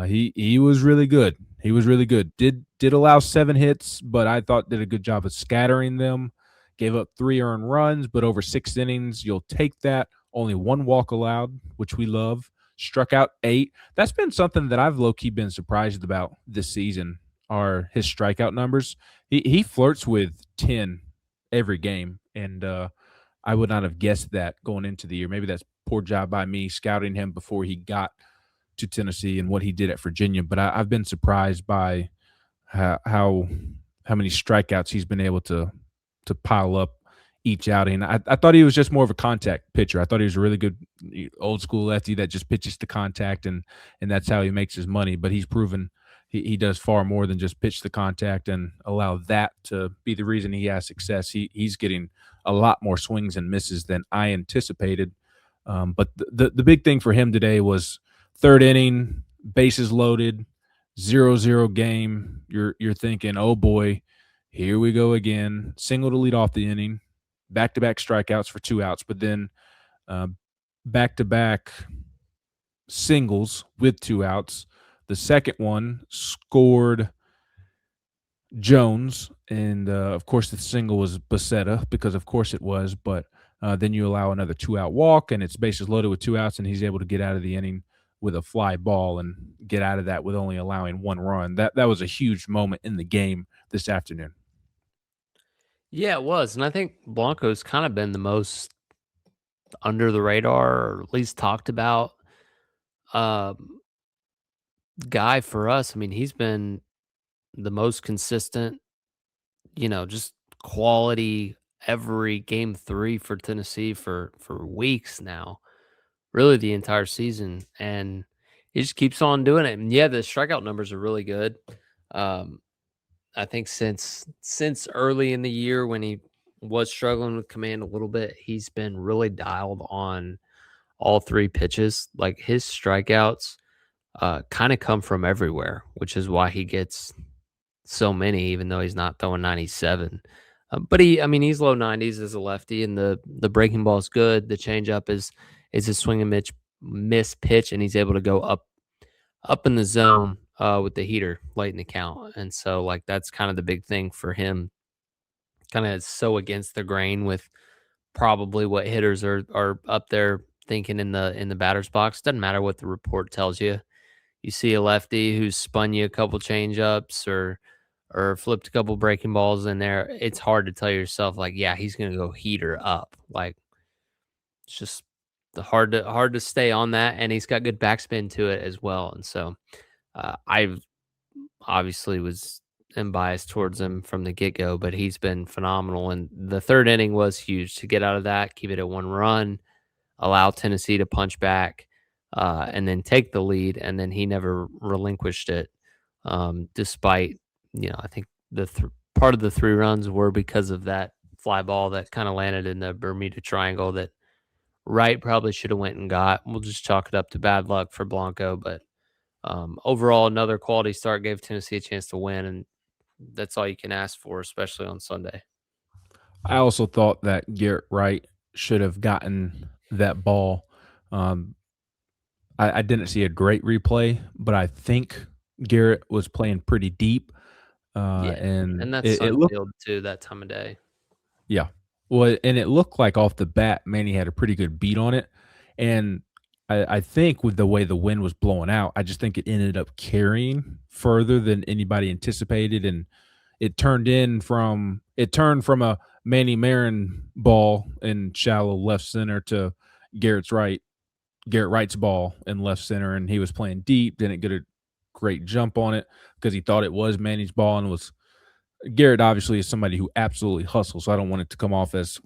He was really good. He was really good. Did allow 7 hits, but I thought did a good job of scattering them. Gave up 3 earned runs, but over 6 innings, you'll take that. Only 1 walk allowed, which we love. Struck out 8. That's been something that I've low-key been surprised about this season, are his strikeout numbers. He flirts with 10 every game, and I would not have guessed that going into the year. Maybe that's poor job by me scouting him before he got to Tennessee and what he did at Virginia. But I've been surprised by how many strikeouts he's been able to pile up each outing. I thought he was just more of a contact pitcher. I thought he was a really good old school lefty that just pitches to contact, and that's how he makes his money. But he's proven he does far more than just pitch the contact and allow that to be the reason he has success. He's getting a lot more swings and misses than I anticipated. But the big thing for him today was third inning, bases loaded, 0-0 game. You're thinking, oh boy, here we go again. Single to lead off the inning, back-to-back strikeouts for 2 outs, but then back-to-back singles with 2 outs. The second one scored Jones, and of course the single was Becerra, because of course it was, but then you allow another 2-out walk, and it's bases loaded with 2 outs, and he's able to get out of the inning with a fly ball and get out of that with only allowing 1 run. That was a huge moment in the game this afternoon. Yeah, it was. And I think Blanco's kind of been the most under the radar, or at least talked about um, guy for us. I mean, he's been the most consistent, just quality every game 3 for Tennessee for weeks now, really the entire season. And he just keeps on doing it. And yeah, the strikeout numbers are really good. Um, I think since early in the year when he was struggling with command a little bit, he's been really dialed on all 3 pitches. Like his strikeouts kind of come from everywhere, which is why he gets so many, even though he's not throwing 97. But he's low 90s as a lefty, and the breaking ball is good. The changeup is a swing and miss pitch, and he's able to go up in the zone with the heater late in the count. And so like that's kind of the big thing for him. Kind of so against the grain with probably what hitters are up there thinking in the batter's box. Doesn't matter what the report tells you. You see a lefty who's spun you a couple change ups or flipped a couple breaking balls in there. It's hard to tell yourself like, yeah, he's gonna go heater up. Like it's just hard to stay on that, and he's got good backspin to it as well. And so I obviously am biased towards him from the get go, but he's been phenomenal. And the third inning was huge to get out of that, keep it at 1 run. allow Tennessee to punch back, and then take the lead, and then he never relinquished it, despite, I think part of the 3 runs were because of that fly ball that kinda landed in the Bermuda Triangle that Wright probably should have went and got. We'll just chalk it up to bad luck for Blanco, but, overall, another quality start gave Tennessee a chance to win, and that's all you can ask for, especially on Sunday. I also thought that Garrett Wright should have gotten that ball. Um, I didn't see a great replay, but I think Garrett was playing pretty deep, Yeah, and and that's it Sun looked Field too that time of day. yeah. Well, and it looked like off the bat, Manny had a pretty good beat on it, and I think with the way the wind was blowing out, I just think it ended up carrying further than anybody anticipated, and it turned from a Manny Marin ball in shallow left center to Garrett's right Garrett Wright's ball in left center, and he was playing deep, didn't get a great jump on it because he thought it was Manny's ball, and was Garrett obviously is somebody who absolutely hustles, so I don't want it to come off as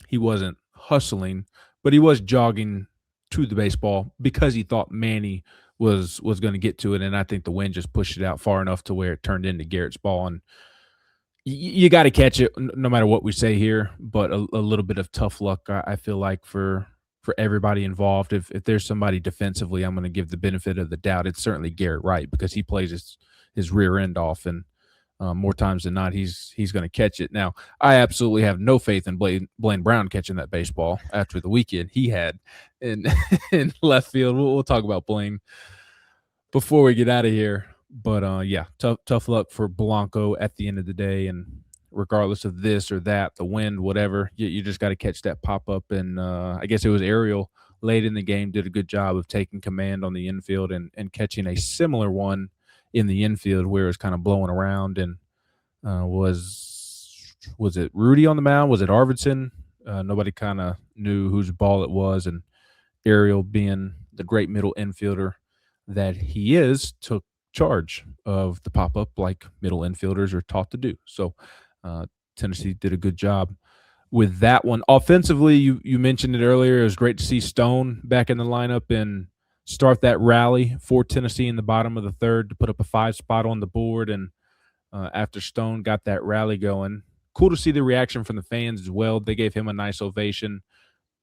he wasn't hustling, but he was jogging to the baseball because he thought Manny was going to get to it, and I think the wind just pushed it out far enough to where it turned into Garrett's ball, and you got to catch it no matter what we say here. But a little bit of tough luck, I feel like for everybody involved. If there's somebody defensively, I'm going to give the benefit of the doubt. It's certainly Garrett Wright because he plays his rear end off, and more times than not, he's going to catch it. Now, I absolutely have no faith in Blaine Brown catching that baseball after the weekend he had in in left field. We'll talk about Blaine before we get out of here. But yeah, tough luck for Blanco at the end of the day, and regardless of this or that, the wind, whatever, you just got to catch that pop up. And I guess it was Ariel late in the game did a good job of taking command on the infield and catching a similar one in the infield where it was kind of blowing around. And was it Rudy on the mound? Was it Arvidsson? Nobody kind of knew whose ball it was, and Ariel, being the great middle infielder that he is, took charge of the pop up like middle infielders are taught to do. So Tennessee did a good job with that one. Offensively, you mentioned it earlier. It was great to see Stone back in the lineup and start that rally for Tennessee in the bottom of the third to put up a 5 spot on the board. And after Stone got that rally going, cool to see the reaction from the fans as well. They gave him a nice ovation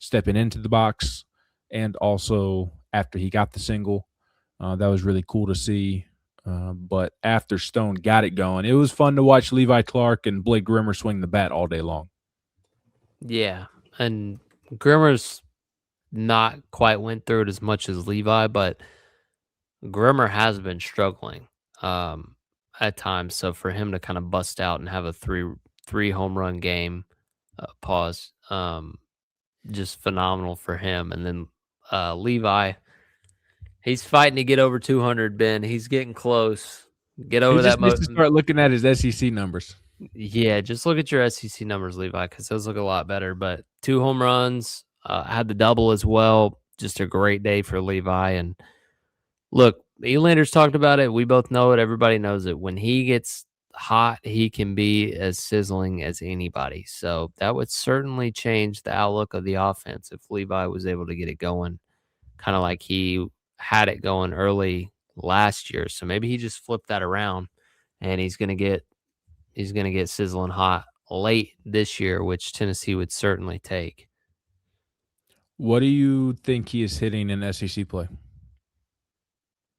stepping into the box, and also after he got the single. That was really cool to see. But after Stone got it going, it was fun to watch Levi Clark and Blake Grimmer swing the bat all day long. Yeah, and Grimmer's not quite went through it as much as Levi, but Grimmer has been struggling at times. So for him to kind of bust out and have a three home run game, pause, just phenomenal for him. And then Levi, he's fighting to get over 200. Ben, he's getting close. Get over He just that. needs to start looking at his SEC numbers. Yeah, just look at your SEC numbers, Levi, because those look a lot better. But 2 home runs, had the double as well. Just a great day for Levi. And look, Elanders talked about it. We both know it. Everybody knows it. When he gets hot, he can be as sizzling as anybody. So that would certainly change the outlook of the offense if Levi was able to get it going, kind of like he had it going early last year. So maybe he just flipped that around, and he's going to get sizzling hot late this year, which Tennessee would certainly take. What do you think he is hitting in SEC play?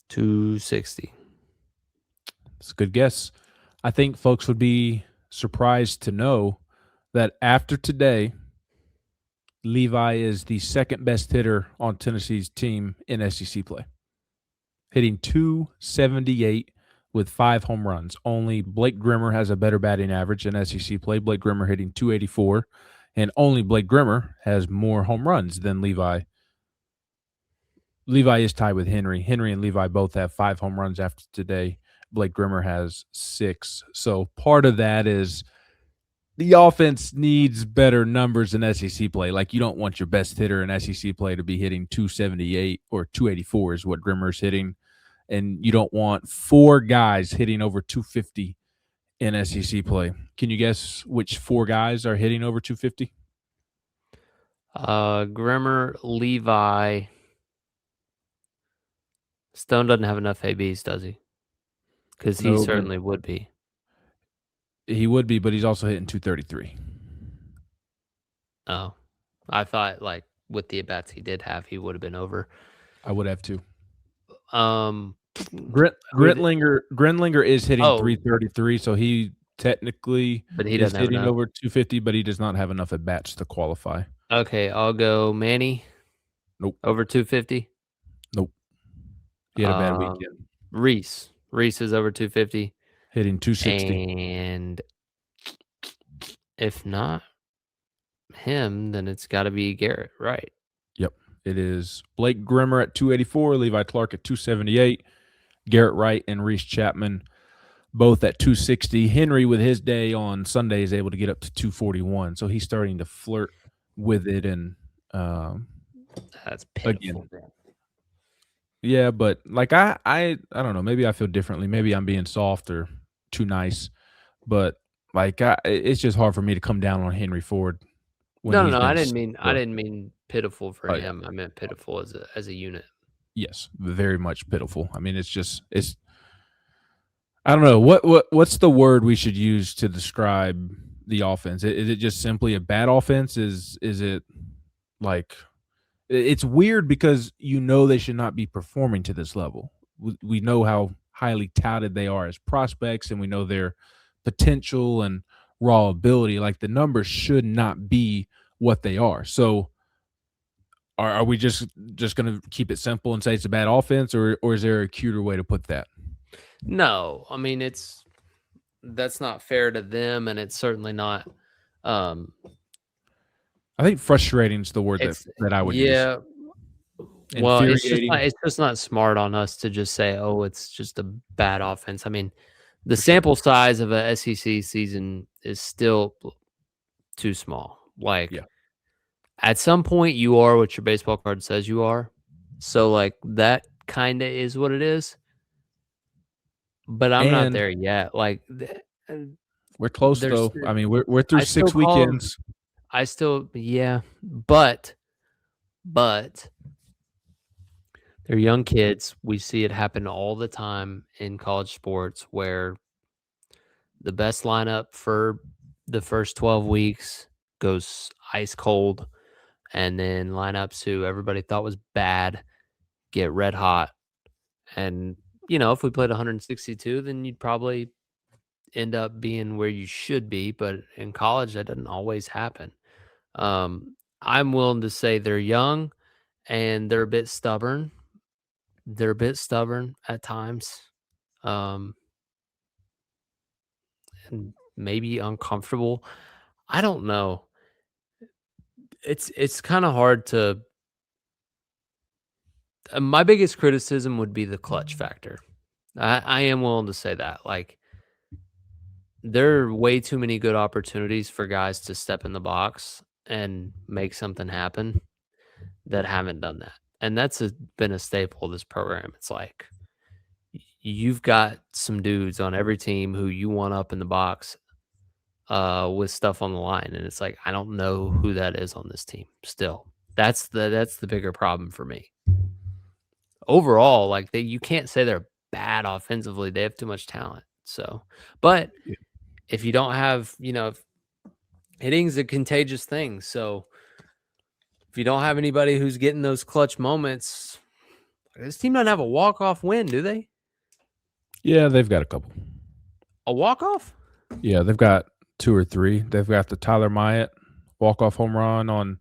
260. It's a good guess. I think folks would be surprised to know that after today, Levi is the second best hitter on Tennessee's team in SEC play, hitting 278 with 5 home runs. Only Blake Grimmer has a better batting average in SEC play. Blake Grimmer hitting 284, and only Blake Grimmer has more home runs than Levi. Levi is tied with Henry. Henry and Levi both have 5 home runs after today. Blake Grimmer has 6. So part of that is the offense needs better numbers in SEC play. Like, you don't want your best hitter in SEC play to be hitting 278 or 284 is what Grimmer's hitting. And you don't want 4 guys hitting over 250 in SEC play. Can you guess which 4 guys are hitting over 250? Grimmer, Levi. Stone doesn't have enough ABs, does he? Because he No, but certainly would be. he would be, but he's also hitting 233. Oh, I thought like with the at-bats he did have, he would have been over. I would have too. Um, Grenlinger is hitting oh, 333, so he technically but he is doesn't have hitting enough. over 250, but he does not have enough at bats to qualify. Okay, I'll go Manny. Nope. Over 250. Nope. He had a bad weekend. Reese. Reese is over 250. Hitting 260. And if not him, then it's got to be Garrett, right? Yep. It is Blake Grimmer at 284, Levi Clark at 278, Garrett Wright and Reese Chapman both at 260. Henry, with his day on Sunday, is able to get up to 241. So he's starting to flirt with it. And that's pitiful. again, yeah, but like I don't know. Maybe I feel differently. Maybe I'm being soft or too nice. But like it's just hard for me to come down on Henry Ford when No. I been didn't mean pitiful for yeah. him. I meant pitiful as a unit. Yes, very much pitiful. I mean, it's I don't know what's the word we should use to describe the offense. Is it just simply a bad offense? Is it like it's weird because they should not be performing to this level. We know how highly touted they are as prospects, and we know their potential and raw ability. Like the numbers should not be what they are. So are we just going to keep it simple and say it's a bad offense, or is there a cuter way to put that? No, I mean that's not fair to them, and it's certainly not. I think frustrating is the word that I would use. Yeah. Well, it's just not smart on us to just say, "Oh, it's just a bad offense." I mean, the sample size of a SEC season is still too small. Like, at some point, you are what your baseball card says you are. So, like, that kind of is what it is. But I'm not there yet. Like, we're close though. I mean, we're through 6 weekends. But they're young kids. We see it happen all the time in college sports where the best lineup for the first 12 weeks goes ice cold, and then lineups who everybody thought was bad get red hot. And, if we played 162, then you'd probably end up being where you should be. But in college, that doesn't always happen. I'm willing to say they're young and they're a bit stubborn. They're a bit stubborn at times. And maybe uncomfortable. I don't know. It's kind of hard to. My biggest criticism would be the clutch factor. I am willing to say that. Like, there are way too many good opportunities for guys to step in the box and make something happen that haven't done that. And that's been a staple of this program. It's like you've got some dudes on every team who you want up in the box with stuff on the line. And it's like, I don't know who that is on this team still. That's the bigger problem for me. Overall, like you can't say they're bad offensively. They have too much talent. So, but if you don't have, hitting's a contagious thing. So if you don't have anybody who's getting those clutch moments, this team doesn't have a walk-off win, do they? Yeah, they've got a couple. A walk-off? Yeah, they've got 2 or 3. They've got the Tyler Myatt walk-off home run on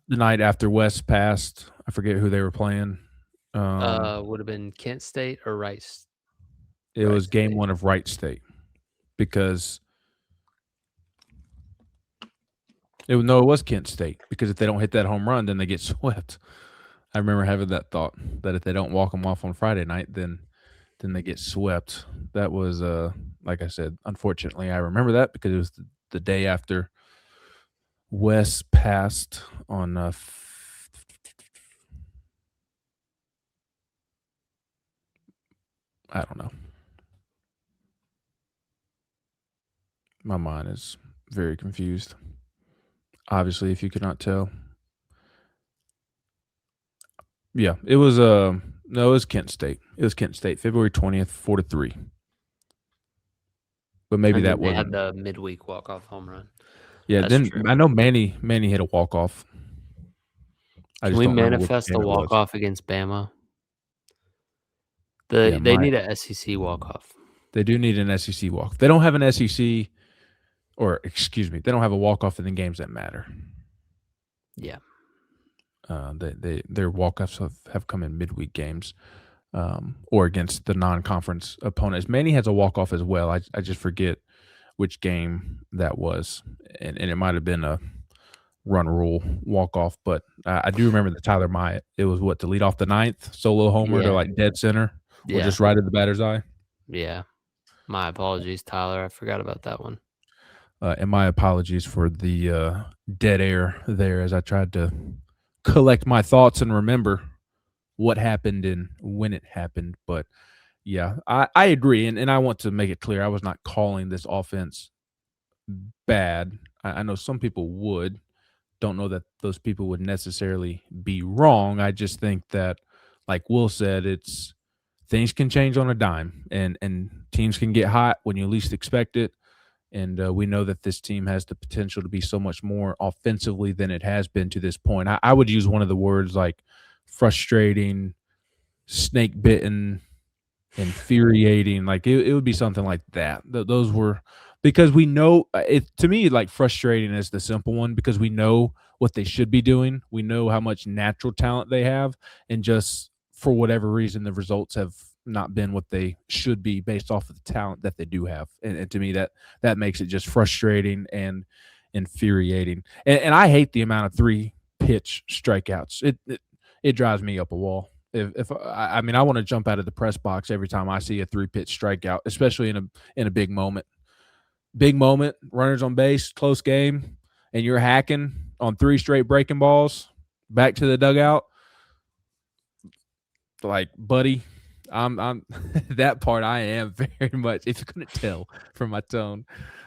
the night after West passed. I forget who they were playing. Would have been Kent State or Rice. It was game 1 of Wright State because it was Kent State because if they don't hit that home run, then they get swept. I remember having that thought that if they don't walk them off on Friday night, then they get swept. That was like I said, unfortunately, I remember that because it was the day after West passed on I don't know. My mind is very confused. Obviously, if you could not tell. Yeah, it was, no, it was Kent State. It was Kent State, February 20th, 4-3. But maybe And then that they had wasn't. the midweek walk-off home run. Yeah, That's then true. I know Manny hit a walk-off. I Can just we don't remember which manifest game the it was. walk-off against Bama? Yeah, They need a SEC walk-off. they do need an SEC walk. They don't have an SEC, or excuse me, they don't have a walk-off in the games that matter. Yeah. Their walk-offs have come in midweek games, or against the non-conference opponents. Manny has a walk-off as well. I just forget which game that was, and it might have been a run rule walk-off, but I do remember that Tyler Myatt, it was what, to lead off the ninth, solo homer to, Yeah. like, dead center or Yeah. just right at the batter's eye. Yeah. My apologies, Tyler. I forgot about that one. And my apologies for the dead air there as I tried to collect my thoughts and remember what happened and when it happened. But yeah, I agree. And I want to make it clear I was not calling this offense bad. I know some people would. Don't know that those people would necessarily be wrong. I just think that, like Will said, it's things can change on a dime, and teams can get hot when you least expect it. And we know that this team has the potential to be so much more offensively than it has been to this point. I would use one of the words like frustrating, snake bitten, infuriating. Like it would be something like that. Those were, because we know it. To me, like, frustrating is the simple one, because we know what they should be doing. We know how much natural talent they have, and just for whatever reason, the results have not been what they should be based off of the talent that they do have. And to me, that makes it just frustrating and infuriating. And I hate the amount of three pitch strikeouts. It drives me up a wall. If I mean, I want to jump out of the press box every time I see a three pitch strikeout, especially in a big moment. Big moment, runners on base, close game, and you're hacking on three straight breaking balls back to the dugout. Like, buddy, I'm that part I am very much. If you couldn't tell from my tone,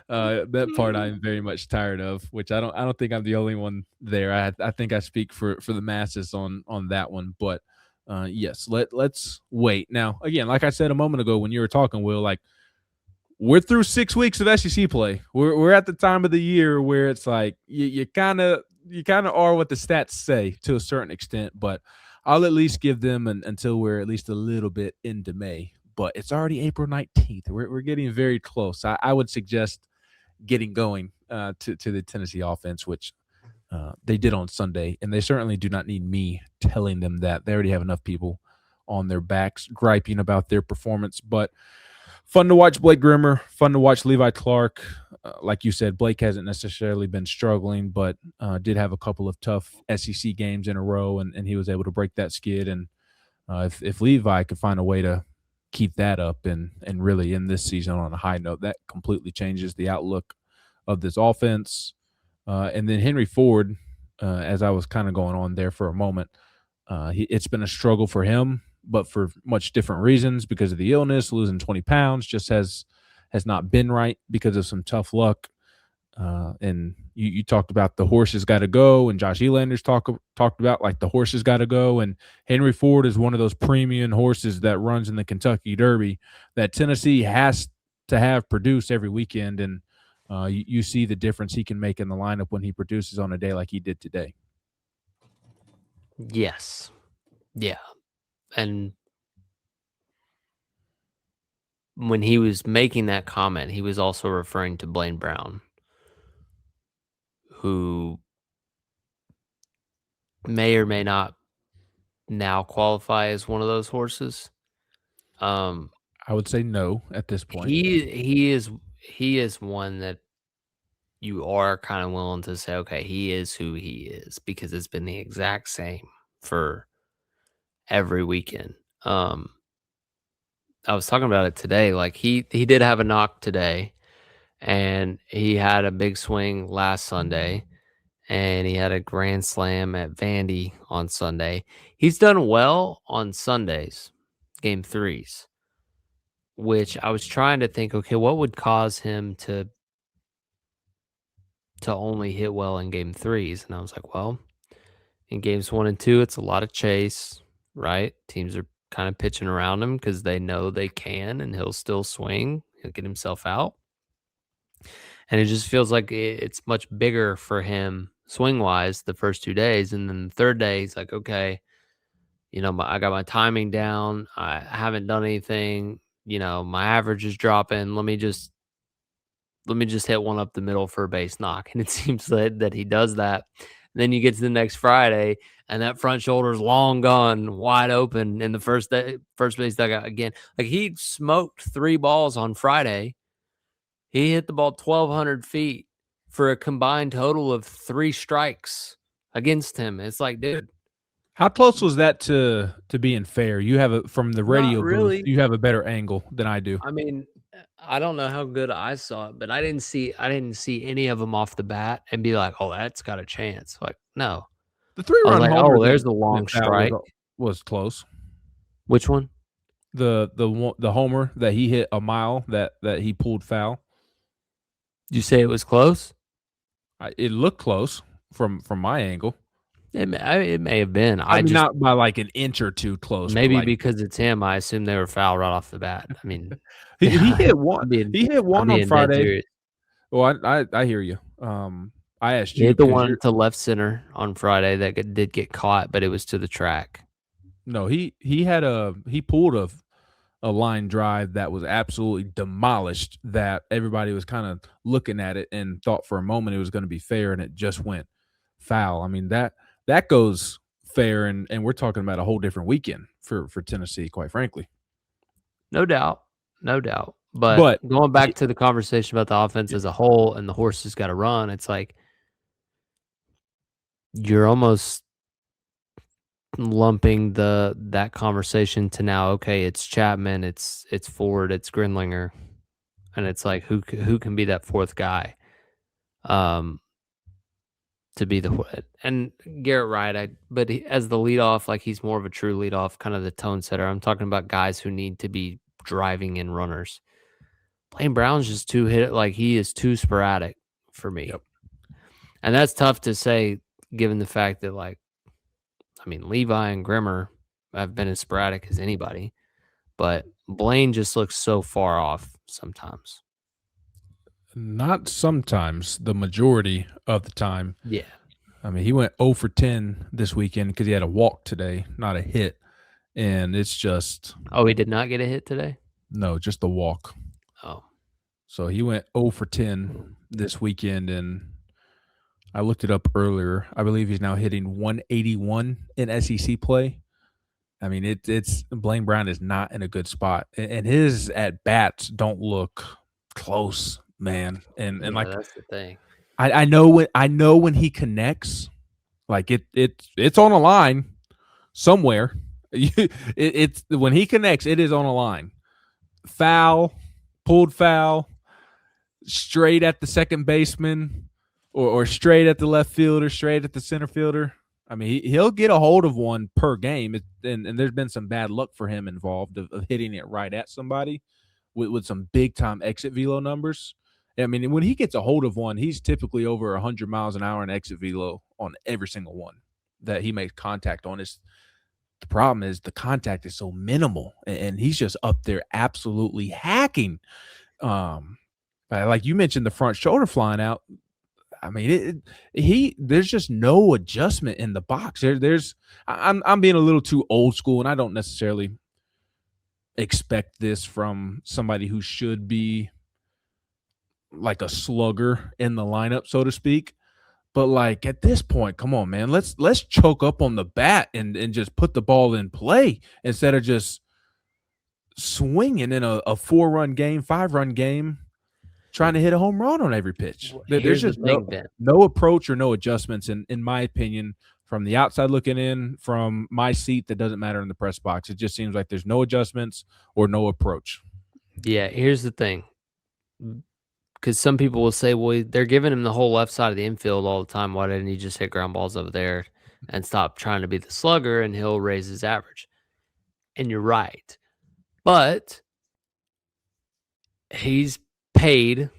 that part I am very much tired of. Which I don't think I'm the only one there. I think I speak for the masses on that one. But yes, let's wait. Now, again, like I said a moment ago when you were talking, Will, like, we're through 6 weeks of SEC play. We're at the time of the year where it's like you kind of are what the stats say to a certain extent, but I'll at least give them until we're at least a little bit into May. But it's already April 19th. We're getting very close. I would suggest getting going to the Tennessee offense, which they did on Sunday, and they certainly do not need me telling them that. They already have enough people on their backs griping about their performance. But fun to watch Blake Grimmer, fun to watch Levi Clark. Like you said, Blake hasn't necessarily been struggling, but did have a couple of tough SEC games in a row, and he was able to break that skid. And if Levi could find a way to keep that up and really end this season on a high note, that completely changes the outlook of this offense. And then Henry Ford, as I was kind of going on there for a moment, it's been a struggle for him, but for much different reasons, because of the illness. Losing 20 pounds just has not been right because of some tough luck. And you talked about the horses got to go, and Josh Elanders talked about, like, the horses got to go. And Henry Ford is one of those premium horses that runs in the Kentucky Derby that Tennessee has to have produce every weekend. And you see the difference he can make in the lineup when he produces on a day like he did today. Yes. Yeah. And when he was making that comment, he was also referring to Blaine Brown, who may or may not now qualify as one of those horses. I would say no at this point. He is one that you are kind of willing to say, okay, he is who he is, because it's been the exact same for every weekend. I was talking about it today. Like, he did have a knock today, and he had a big swing last Sunday, and he had a grand slam at Vandy on Sunday. He's done well on Sundays, game threes, which I was trying to think, okay, what would cause him to only hit well in game threes? And I was like, well, in games 1 and 2, it's a lot of chase. right? Teams are kind of pitching around him because they know they can, and he'll still swing. He'll get himself out. And it just feels like it's much bigger for him swing wise the first 2 days. And then the third day, he's like, okay, I got my timing down. I haven't done anything. My average is dropping. Let me just hit one up the middle for a base knock. And it seems that he does that. And then you get to the next Friday, and that front shoulder's long gone, wide open in the first base dugout again. Like, he smoked 3 balls on Friday. He hit the ball 1,200 feet for a combined total of 3 strikes against him. It's like, dude. How close was that to being fair? You have from the radio really. booth, you have a better angle than I do. I mean, I don't know how good I saw it, but I didn't see any of them off the bat and be like, "Oh, that's got a chance." Like, no. The I was 3-run like, homer "Oh, there's the that long Fowl strike." was close. Which one? The homer that he hit a mile that he pulled foul. Did you say it was close? It looked close from my angle. It may have been. I mean, not by like an inch or two close. Maybe because it's him, I assume they were foul right off the bat. I mean, he hit one. He hit one on Friday. Well, I hear you. I asked you. He hit the one to left center on Friday that did get caught, but it was to the track. No, he pulled a line drive that was absolutely demolished, that everybody was kind of looking at it and thought for a moment it was going to be fair, and it just went foul. I mean, that goes fair, and we're talking about a whole different weekend for Tennessee, quite frankly. No doubt. But going back to the conversation about the offense as a whole and the horses got to run, it's like you're almost lumping that conversation to now, okay, it's Chapman, it's Ford, it's Grindlinger, and it's like who can be that fourth guy to be and Garrett Wright, but as the leadoff, like, he's more of a true leadoff, kind of the tone setter. I'm talking about guys who need to be driving in runners. Blaine Brown's just he is too sporadic for me. Yep. And that's tough to say given the fact that, like, I mean, Levi and Grimmer have been as sporadic as anybody, but Blaine just looks so far off sometimes. Not sometimes, the majority of the time. Yeah. I mean, he went 0 for 10 this weekend because he had a walk today, not a hit. And it's just... Oh, he did not get a hit today? No, just a walk. Oh. So he went 0 for 10 this weekend, and I looked it up earlier. I believe he's now hitting 181 in SEC play. I mean, it's Blaine Brown is not in a good spot, and his at bats don't look close, man. And like, that's the thing. I know when he connects, like it's on a line somewhere. It's when he connects, it is on a line. Foul, pulled foul, straight at the second baseman, or straight at the left fielder, straight at the center fielder. I mean, he'll get a hold of one per game, and there's been some bad luck for him involved of hitting it right at somebody with some big-time exit velo numbers. I mean, when he gets a hold of one, he's typically over 100 miles an hour in exit velo on every single one that he makes contact on. The problem is the contact is so minimal, and he's just up there absolutely hacking. Like you mentioned, the front shoulder flying out. I mean, there's just no adjustment in the box. I'm being a little too old school, and I don't necessarily expect this from somebody who should be like a slugger in the lineup, so to speak. But like at this point, come on, man, let's choke up on the bat and just put the ball in play instead of just swinging in a 4-run game, 5-run game, trying to hit a home run on every pitch. There's just no approach or no adjustments, in my opinion, from the outside looking in, from my seat that doesn't matter in the press box. It just seems like there's no adjustments or no approach. Yeah, here's the thing. Because some people will say, well, they're giving him the whole left side of the infield all the time. Why didn't he just hit ground balls over there and stop trying to be the slugger, and he'll raise his average? And you're right. But he's paid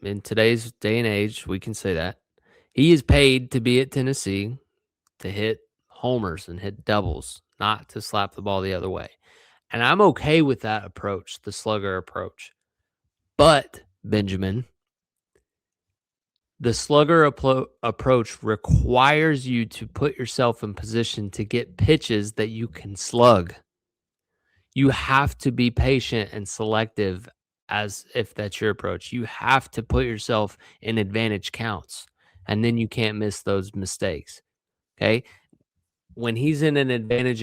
in today's day and age. We can say that. He is paid to be at Tennessee, to hit homers and hit doubles, not to slap the ball the other way. And I'm okay with that approach, the slugger approach. But, Benjamin, the slugger approach requires you to put yourself in position to get pitches that you can slug. You have to be patient and selective as if that's your approach. You have to put yourself in advantage counts, and then you can't miss those mistakes. Okay? When he's in an advantage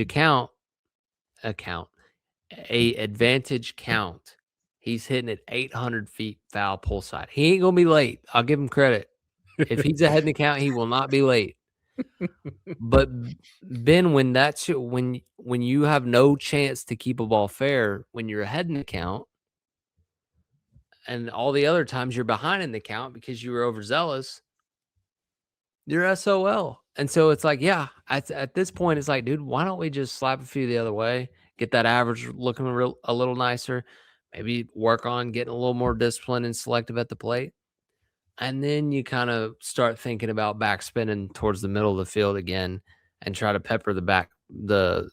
a advantage count, he's hitting it 800 feet foul pull side. He ain't gonna be late. I'll give him credit. If he's ahead in the count, he will not be late. But Ben, when that's when you have no chance to keep a ball fair when you're ahead in the count, and all the other times you're behind in the count because you were overzealous, you're SOL. And so it's like, yeah, at this point, it's like, dude, why don't we just slap a few the other way, get that average looking a little nicer, maybe work on getting a little more disciplined and selective at the plate. And then you kind of start thinking about backspinning towards the middle of the field again and try to pepper the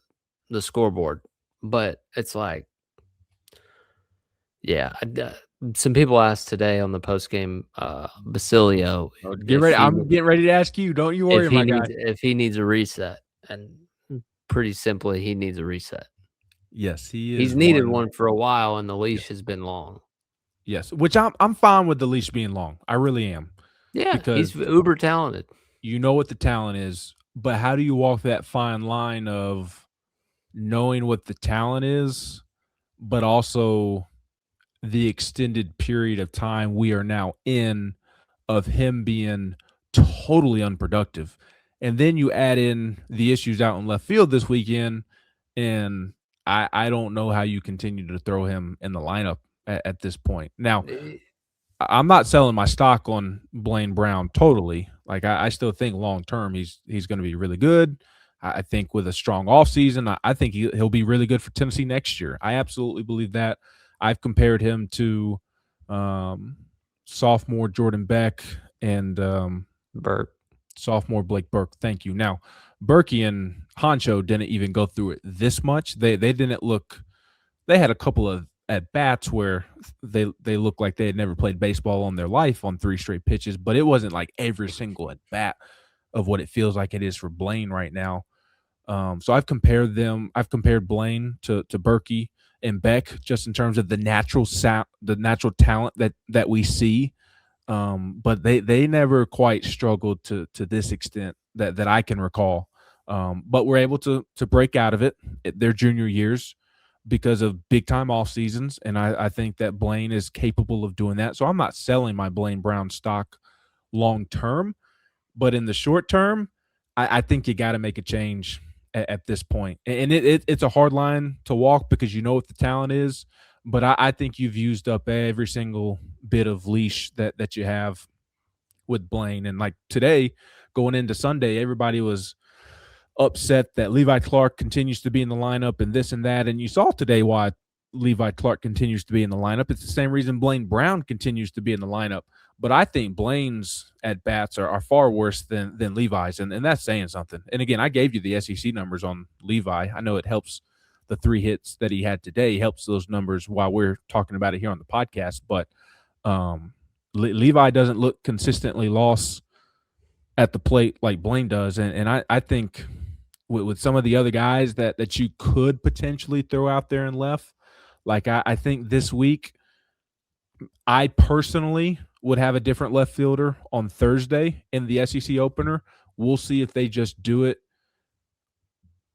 scoreboard. But it's like, yeah, some people asked today on the postgame, Basilio. Get ready. I'm getting ready to ask you. Don't you worry, my guy. If he needs a reset, and pretty simply, he needs a reset. Yes, he is. He's needed one for a while, and the leash has been long. Yes, which I'm fine with the leash being long. I really am. Yeah, because he's uber talented. You know what the talent is, but how do you walk that fine line of knowing what the talent is, but also the extended period of time we are now in of him being totally unproductive? And then you add in the issues out in left field this weekend, and I don't know how you continue to throw him in the lineup at this point. Now, I'm not selling my stock on Blaine Brown totally. Like I still think long term he's going to be really good. I think with a strong offseason, I think he'll be really good for Tennessee next year. I absolutely believe that. I've compared him to sophomore Jordan Beck and Burke. Sophomore Blake Burke. Thank you. Now, Berkey and Honcho didn't even go through it this much. They didn't look – they had a couple of at bats where they looked like they had never played baseball in their life on 3 straight pitches, but it wasn't like every single at bat of what it feels like it is for Blaine right now. So I've compared them. I've compared Blaine to Berkey and Beck just in terms of the natural talent that we see. But they never quite struggled to this extent that I can recall. But we're able to break out of it their junior years because of big-time off seasons, and I think that Blaine is capable of doing that. So I'm not selling my Blaine Brown stock long-term, but in the short term, I think you got to make a change at this point. And it's a hard line to walk because you know what the talent is, but I think you've used up every single bit of leash that you have with Blaine. And like today, going into Sunday, everybody was upset that Levi Clark continues to be in the lineup and this and that. And you saw today why Levi Clark continues to be in the lineup. It's the same reason Blaine Brown continues to be in the lineup. But I think Blaine's at-bats are far worse than Levi's, and that's saying something. And, again, I gave you the SEC numbers on Levi. I know it helps the 3 hits that he had today, helps those numbers while we're talking about it here on the podcast. But Levi doesn't look consistently lost at the plate like Blaine does. And I think with some of the other guys that you could potentially throw out there and left, like I think this week I personally would have a different left fielder on Thursday in the SEC opener. We'll see if they just do it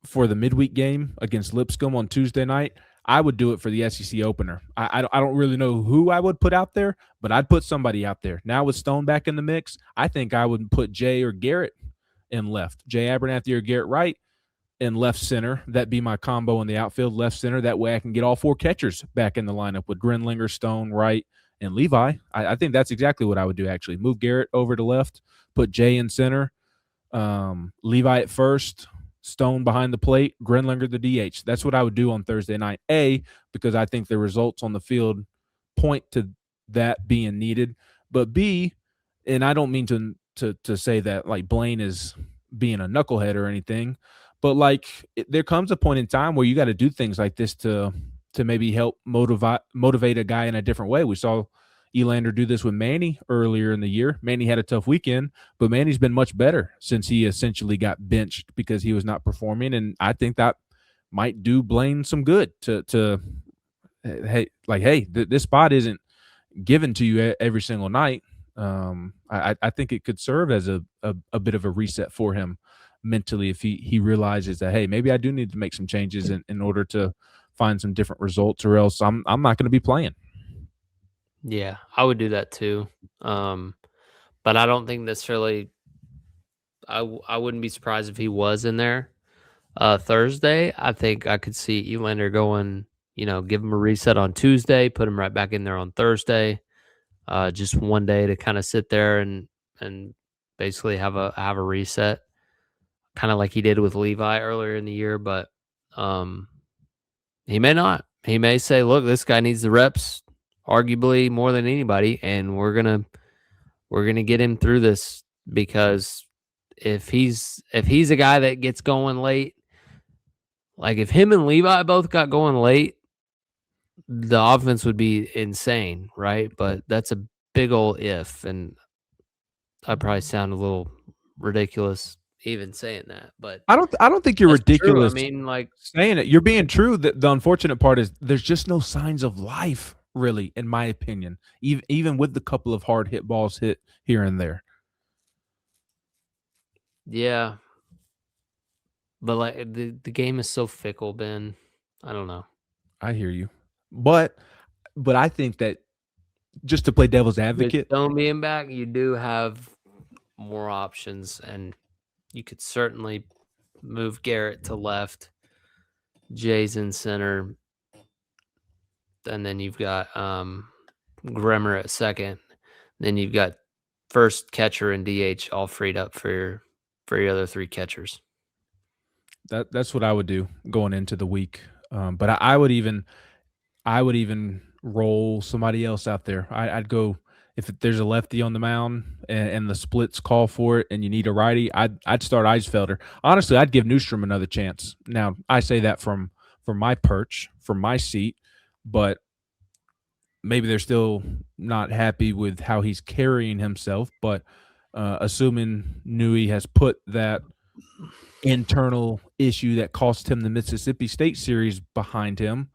for the midweek game against Lipscomb on Tuesday night. I would do it for the SEC opener. I don't really know who I would put out there, but I'd put somebody out there. Now with Stone back in the mix, I think I would put Jay or Garrett in left. Jay Abernathy or Garrett Wright in left center. That'd be my combo in the outfield, left center. That way I can get all 4 catchers back in the lineup with Grinlinger, Stone, Wright, and Levi. I think that's exactly what I would do, actually. Move Garrett over to left, put Jay in center, Levi at first, Stone behind the plate, Grinlinger the DH. That's what I would do on Thursday night. A, because I think the results on the field point to that being needed. But B, and I don't mean to say that like Blaine is being a knucklehead or anything, but like there comes a point in time where you got to do things like this to maybe help motivate a guy in a different way. We saw Elander do this with Manny earlier in the year. Manny had a tough weekend, but Manny's been much better since he essentially got benched because he was not performing, and I think that might do Blaine some good to hey, this spot isn't given to you every single night. I think it could serve as a bit of a reset for him mentally if he realizes that, hey, maybe I do need to make some changes in order to find some different results, or else I'm not going to be playing. Yeah, I would do that too. But I don't think necessarily. I wouldn't be surprised if he was in there Thursday. I think I could see Elander going. Give him a reset on Tuesday, put him right back in there on Thursday. Just one day to kind of sit there and basically have a reset, kind of like he did with Levi earlier in the year. But he may not. He may say, "Look, this guy needs the reps, arguably more than anybody, and we're gonna get him through this because if he's a guy that gets going late, like if him and Levi both got going late, the offense would be insane, right? But that's a big old if, and I probably sound a little ridiculous even saying that, but I don't think you're that's true. I ridiculous mean, like, saying it. You're being true. The unfortunate part is there's just no signs of life, really, in my opinion. Even with the couple of hard hit balls hit here and there. yeah, but like the game is so fickle, Ben. I don't know. I hear you, but I think that just to play devil's With advocate, Stone being back, you do have more options, and you could certainly move Garrett to left, Jay's in center, and then you've got Grimmer at second. Then you've got first catcher and DH all freed up for your other three catchers. that's what I would do going into the week. But I would even roll somebody else out there. I'd go if there's a lefty on the mound and the splits call for it, and you need a righty. I'd start Eisfelder. Honestly, I'd give Newstrom another chance. Now I say that from my perch, from my seat, but maybe they're still not happy with how he's carrying himself. But assuming Newey has put that internal issue that cost him the Mississippi State series behind him,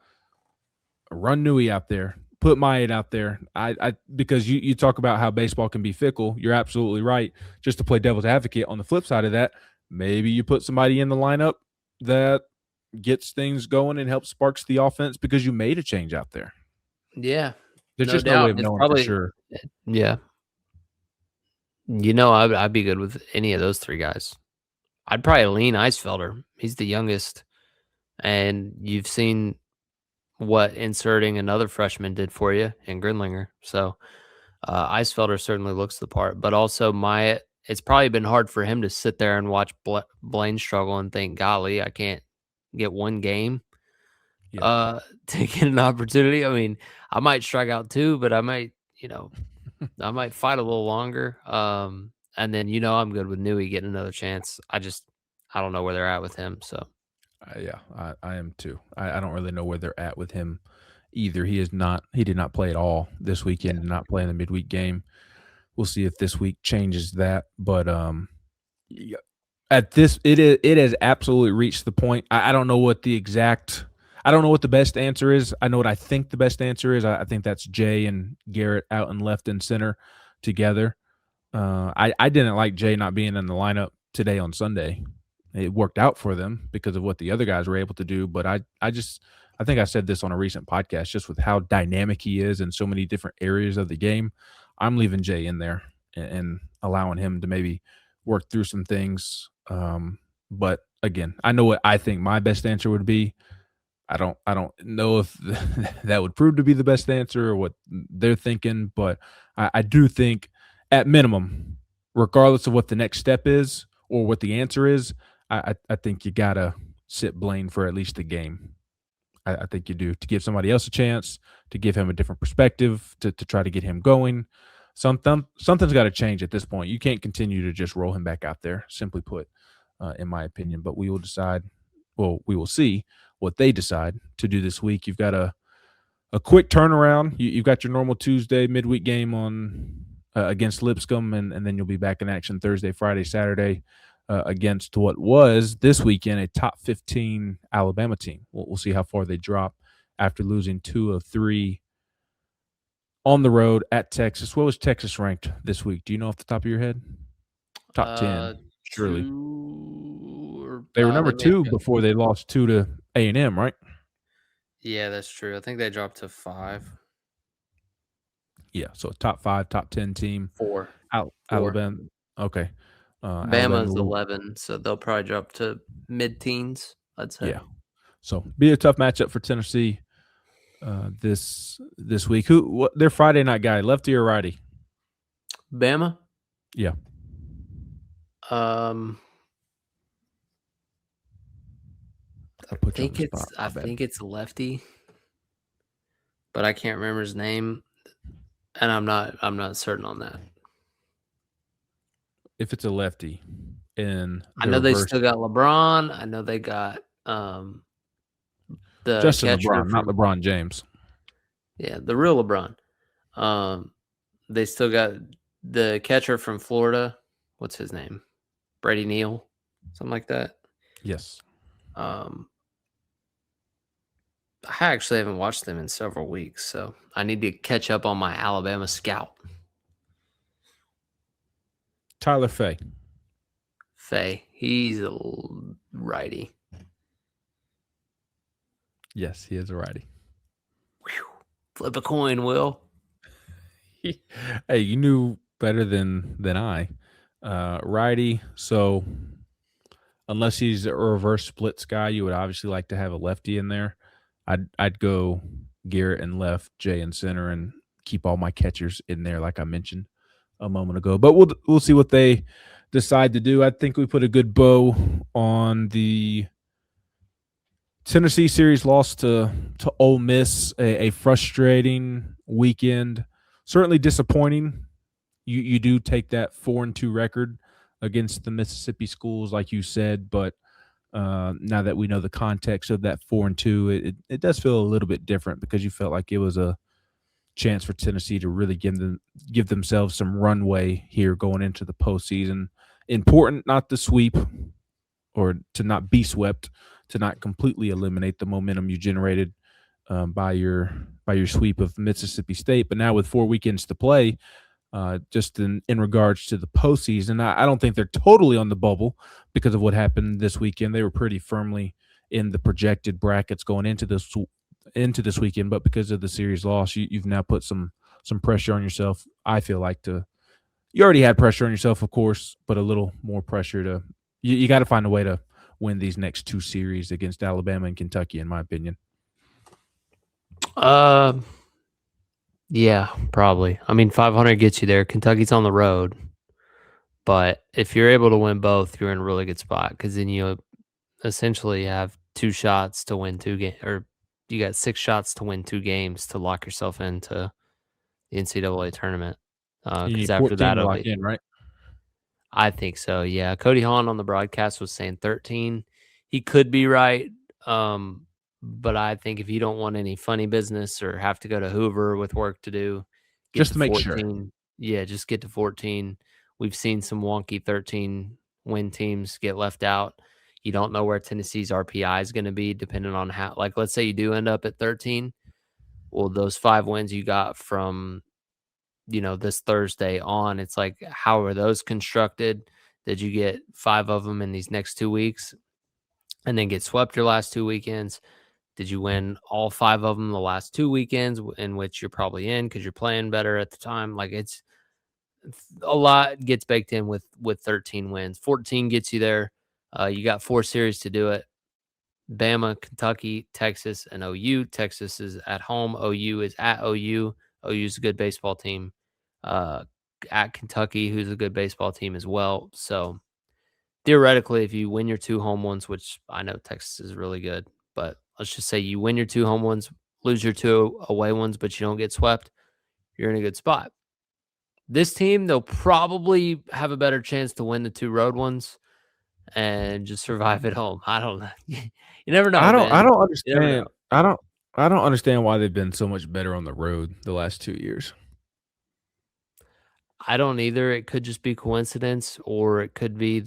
run Newey out there, put Myatt out there. I because you talk about how baseball can be fickle. You're absolutely right. Just to play devil's advocate, on the flip side of that, maybe you put somebody in the lineup that gets things going and helps sparks the offense because you made a change out there. Yeah, There's no just no doubt. way of It's knowing probably for sure. yeah. I'd be good with any of those three guys. I'd probably lean Eisfelder. He's the youngest, and you've seen what inserting another freshman did for you in Grinlinger. So Eisfelder certainly looks the part, but also Myatt. It's probably been hard for him to sit there and watch Blaine struggle and think, golly, I can't get one game to get an opportunity. I mean, I might strike out too, but I might, I might fight a little longer. And then, I'm good with Newey getting another chance. I don't know where they're at with him. So, I am too. I don't really know where they're at with him either. He did not play at all this weekend, did not play in the midweek game. We'll see if this week changes that. But at this, it has absolutely reached the point. I don't know what the best answer is. I know what I think the best answer is. I think that's Jay and Garrett out and left and center together. I didn't like Jay not being in the lineup today on Sunday. It worked out for them because of what the other guys were able to do. But I think I said this on a recent podcast, just with how dynamic he is in so many different areas of the game. I'm leaving Jay in there and allowing him to maybe work through some things. But again, I know what I think my best answer would be. I don't know if that would prove to be the best answer or what they're thinking, but I do think at minimum, regardless of what the next step is or what the answer is, I think you gotta sit Blaine for at least a game. I think you do, to give somebody else a chance, to give him a different perspective, to try to get him going. Something's got to change at this point. You can't continue to just roll him back out there. Simply put, in my opinion. But we will decide. Well, we will see what they decide to do this week. You've got a quick turnaround. You've got your normal Tuesday midweek game on against Lipscomb, and then you'll be back in action Thursday, Friday, Saturday against what was this weekend a top 15 Alabama team. We'll see how far they drop after losing 2 of 3 on the road at Texas. What was Texas ranked this week? Do you know off the top of your head? Top 10, surely. They were number 2 before they lost 2 to A&M, right? Yeah, that's true. I think they dropped to 5. Yeah, so top 5, top 10 team. 4. Alabama. Okay. Bama's 11, so they'll probably drop to mid-teens, I'd say. Yeah. So be a tough matchup for Tennessee this week. Their Friday night guy, lefty or righty? Bama? Yeah. I think it's lefty, but I can't remember his name, and I'm not certain on that. If it's a lefty, and I know they still got LeBron. I know they got the Justin LeBron, not LeBron James. Yeah, the real LeBron. They still got the catcher from Florida. What's his name? Brady Neal, something like that. Yes. I actually haven't watched them in several weeks, so I need to catch up on my Alabama scout. Tyler Fay. He's a righty. Yes, he is a righty. Whew. Flip a coin, Will. Hey, you knew better than I. Righty. So unless he's a reverse splits guy, you would obviously like to have a lefty in there. I'd go Garrett and left, Jay in center, and keep all my catchers in there, like I mentioned a moment ago. But we'll see what they decide to do. I think we put a good bow on the Tennessee series loss to Ole Miss, a frustrating weekend, certainly disappointing. You do take that 4-2 record against the Mississippi schools, like you said, but now that we know the context of that 4-2, it does feel a little bit different because you felt like it was a chance for Tennessee to really give themselves some runway here going into the postseason. Important not to sweep or to not be swept, to not completely eliminate the momentum you generated by your sweep of Mississippi State. But now with 4 weekends to play, just in regards to the postseason, I don't think they're totally on the bubble because of what happened this weekend. They were pretty firmly in the projected brackets going into this weekend, but because of the series loss, you've now put some pressure on yourself. I feel like you already had pressure on yourself, of course, but a little more pressure to you got to find a way to win these next 2 series against Alabama and Kentucky, in my opinion. Yeah, probably. I mean, 500 gets you there. Kentucky's on the road, but if you're able to win both, you're in a really good spot because then you essentially have 2 shots to win 2 games, or you got 6 shots to win 2 games to lock yourself into the NCAA tournament. Because after that, it'll be in, right? I think so. Yeah, Cody Hahn on the broadcast was saying 13. He could be right, but I think if you don't want any funny business or have to go to Hoover with work to do, just to make 14. Sure. Yeah, just get to 14. We've seen some wonky 13 win teams get left out. You don't know where Tennessee's RPI is going to be depending on how, like, let's say you do end up at 13. Well, those 5 wins you got from, this Thursday on, it's like, how are those constructed? Did you get 5 of them in these next 2 weeks and then get swept your last 2 weekends? Did you win all 5 of them the last 2 weekends in which you're probably in because you're playing better at the time? Like, it's a lot gets baked in with 13 wins. 14 gets you there. You got 4 series to do it. Bama, Kentucky, Texas, and OU. Texas is at home. OU is at OU. OU is a good baseball team. At Kentucky, who's a good baseball team as well. So theoretically, if you win your 2 home ones, which I know Texas is really good, but let's just say you win your 2 home ones, lose your 2 away ones, but you don't get swept, you're in a good spot. This team, they'll probably have a better chance to win the 2 road ones and just survive at home. I don't know. You never know, I Ben. don't You never understand. know. I don't understand why they've been so much better on the road the last 2 years. I don't either. It could just be coincidence, or it could be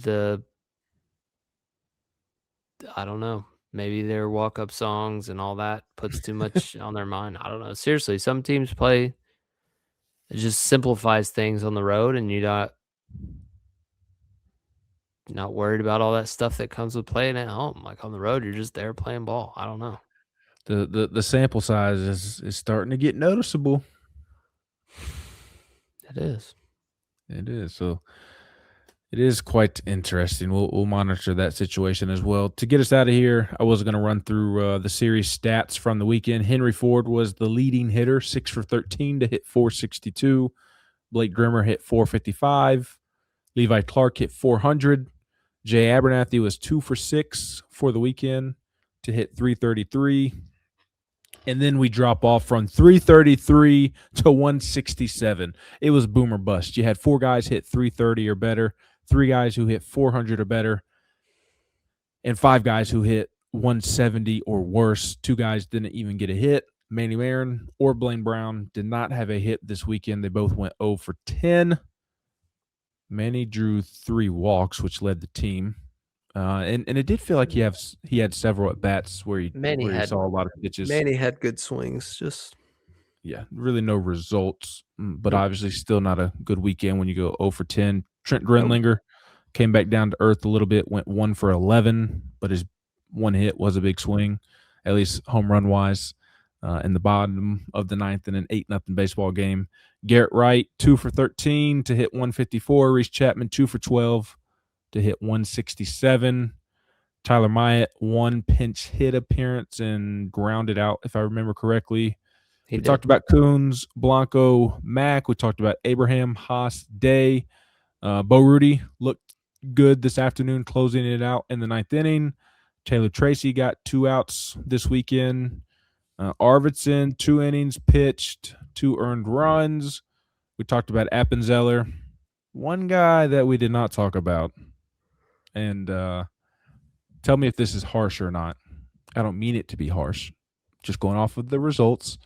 I don't know. Maybe their walk-up songs and all that puts too much on their mind. I don't know. Seriously, some teams play it just simplifies things on the road, and you're not worried about all that stuff that comes with playing at home. Like on the road, you're just there playing ball. I don't know. The sample size is starting to get noticeable. It is. It is. So it is quite interesting. We'll monitor that situation as well. To get us out of here, I was going to run through the series stats from the weekend. Henry Ford was the leading hitter, 6 for 13 to hit 462. Blake Grimmer hit 455. Levi Clark hit 400. Jay Abernathy was 2 for 6 for the weekend to hit 333. And then we drop off from 333 to 167. It was boom or bust. You had 4 guys hit 330 or better, 3 guys who hit 400 or better, and 5 guys who hit 170 or worse. 2 guys didn't even get a hit. Manny Marin or Blaine Brown did not have a hit this weekend. They both went 0 for 10. Manny drew 3 walks, which led the team. And it did feel like he had several at bats where he saw a lot of pitches. Manny had good swings. Just really no results, but obviously still not a good weekend when you go 0 for 10. Trent Grenlinger came back down to earth a little bit, went 1 for 11, but his one hit was a big swing, at least home run wise, in the bottom of the ninth in an 8-0 baseball game. Garrett Wright 2 for 13 to hit 154. Reese Chapman 2 for 12 to hit 167. Tyler Myatt 1 pinch hit appearance and grounded out, if I remember correctly. We talked about Coons, Blanco, Mack. We talked about Abraham, Haas, Day. Bo Rudy looked good this afternoon, closing it out in the 9th inning. Taylor Tracy got 2 outs this weekend. Arvidsson, 2 innings pitched, 2 earned runs. We talked about Appenzeller. One guy that we did not talk about, and tell me if this is harsh or not. I don't mean it to be harsh. Just going off of the results,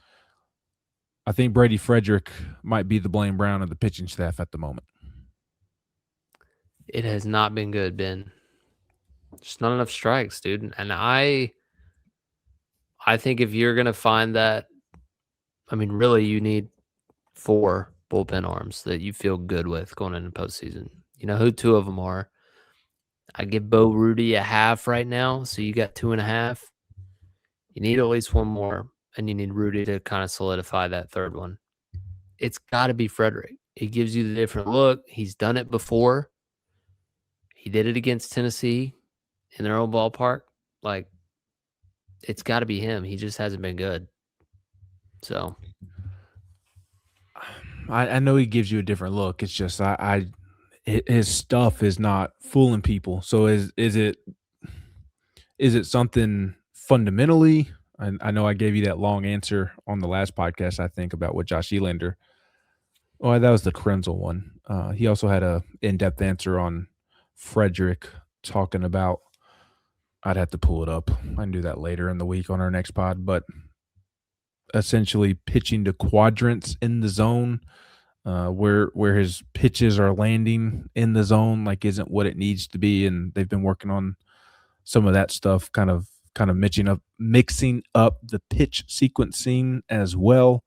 I think Brady Frederick might be the Blaine Brown of the pitching staff at the moment. It has not been good, Ben. Just not enough strikes, dude. And I think if you're going to find that, I mean, really, you need 4 bullpen arms that you feel good with going into postseason. You know who 2 of them are. I give Bo Rudy a half right now, so you got 2.5. You need at least 1 more, and you need Rudy to kind of solidify that 3rd one. It's got to be Frederick. He gives you the different look. He's done it before. He did it against Tennessee in their own ballpark. Like, it's got to be him. He just hasn't been good. So I know he gives you a different look. It's just his stuff is not fooling people. So is it something fundamentally? I know I gave you that long answer on the last podcast, I think, about what Josh Elander. Oh, that was the Krenzel one. He also had a in-depth answer on Frederick talking about. I'd have to pull it up. I can do that later in the week on our next pod, but essentially pitching to quadrants in the zone, where his pitches are landing in the zone, like isn't what it needs to be, and they've been working on some of that stuff, kind of mixing up the pitch sequencing as well.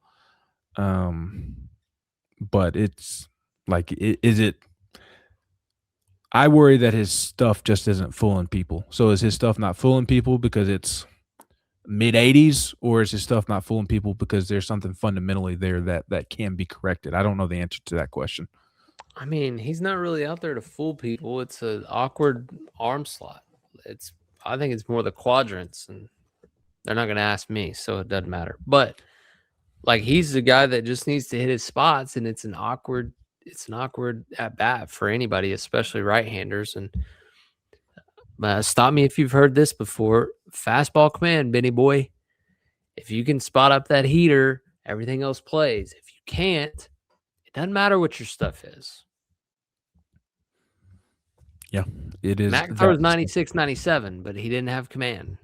But it's like, is it? I worry that his stuff just isn't fooling people. So is his stuff not fooling people because it's mid-80s, or is his stuff not fooling people because there's something fundamentally there that can be corrected? I don't know the answer to that question. I mean, he's not really out there to fool people. It's an awkward arm slot. I think it's more the quadrants, and they're not going to ask me, so it doesn't matter. But like, he's the guy that just needs to hit his spots, and it's an awkward at bat for anybody, especially right-handers. And stop me if you've heard this before. Fastball command, Benny boy. If you can spot up that heater, everything else plays. If you can't, It doesn't matter what your stuff is. Yeah, it is. Mac throws 96, 97, but he didn't have command.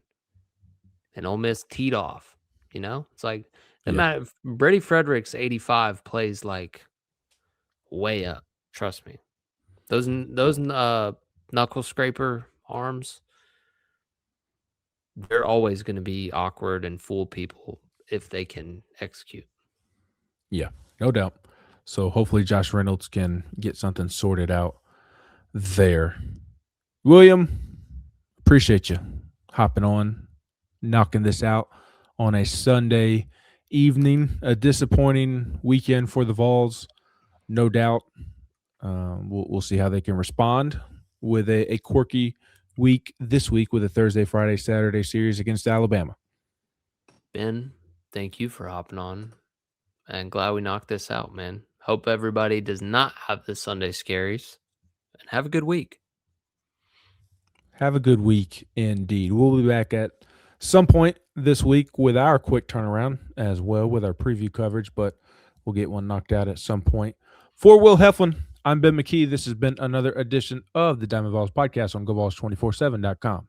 And Ole Miss teed off. It's like doesn't matter. If Brady Frederick's 85 plays like way up. Trust me. Those knuckle scraper arms, they're always going to be awkward and fool people if they can execute. Yeah, no doubt. So hopefully Josh Reynolds can get something sorted out there. William, appreciate you hopping on, knocking this out on a Sunday evening. A disappointing weekend for the Vols, no doubt. We'll see how they can respond with a quirky week this week with a Thursday, Friday, Saturday series against Alabama. Ben, thank you for hopping on. And glad we knocked this out, man. Hope everybody does not have the Sunday scaries. And have a good week. Have a good week indeed. We'll be back at some point this week with our quick turnaround as well with our preview coverage, but we'll get one knocked out at some point. For Will Heflin, I'm Ben McKee. This has been another edition of the Diamond Vols Podcast on GoVols247.com.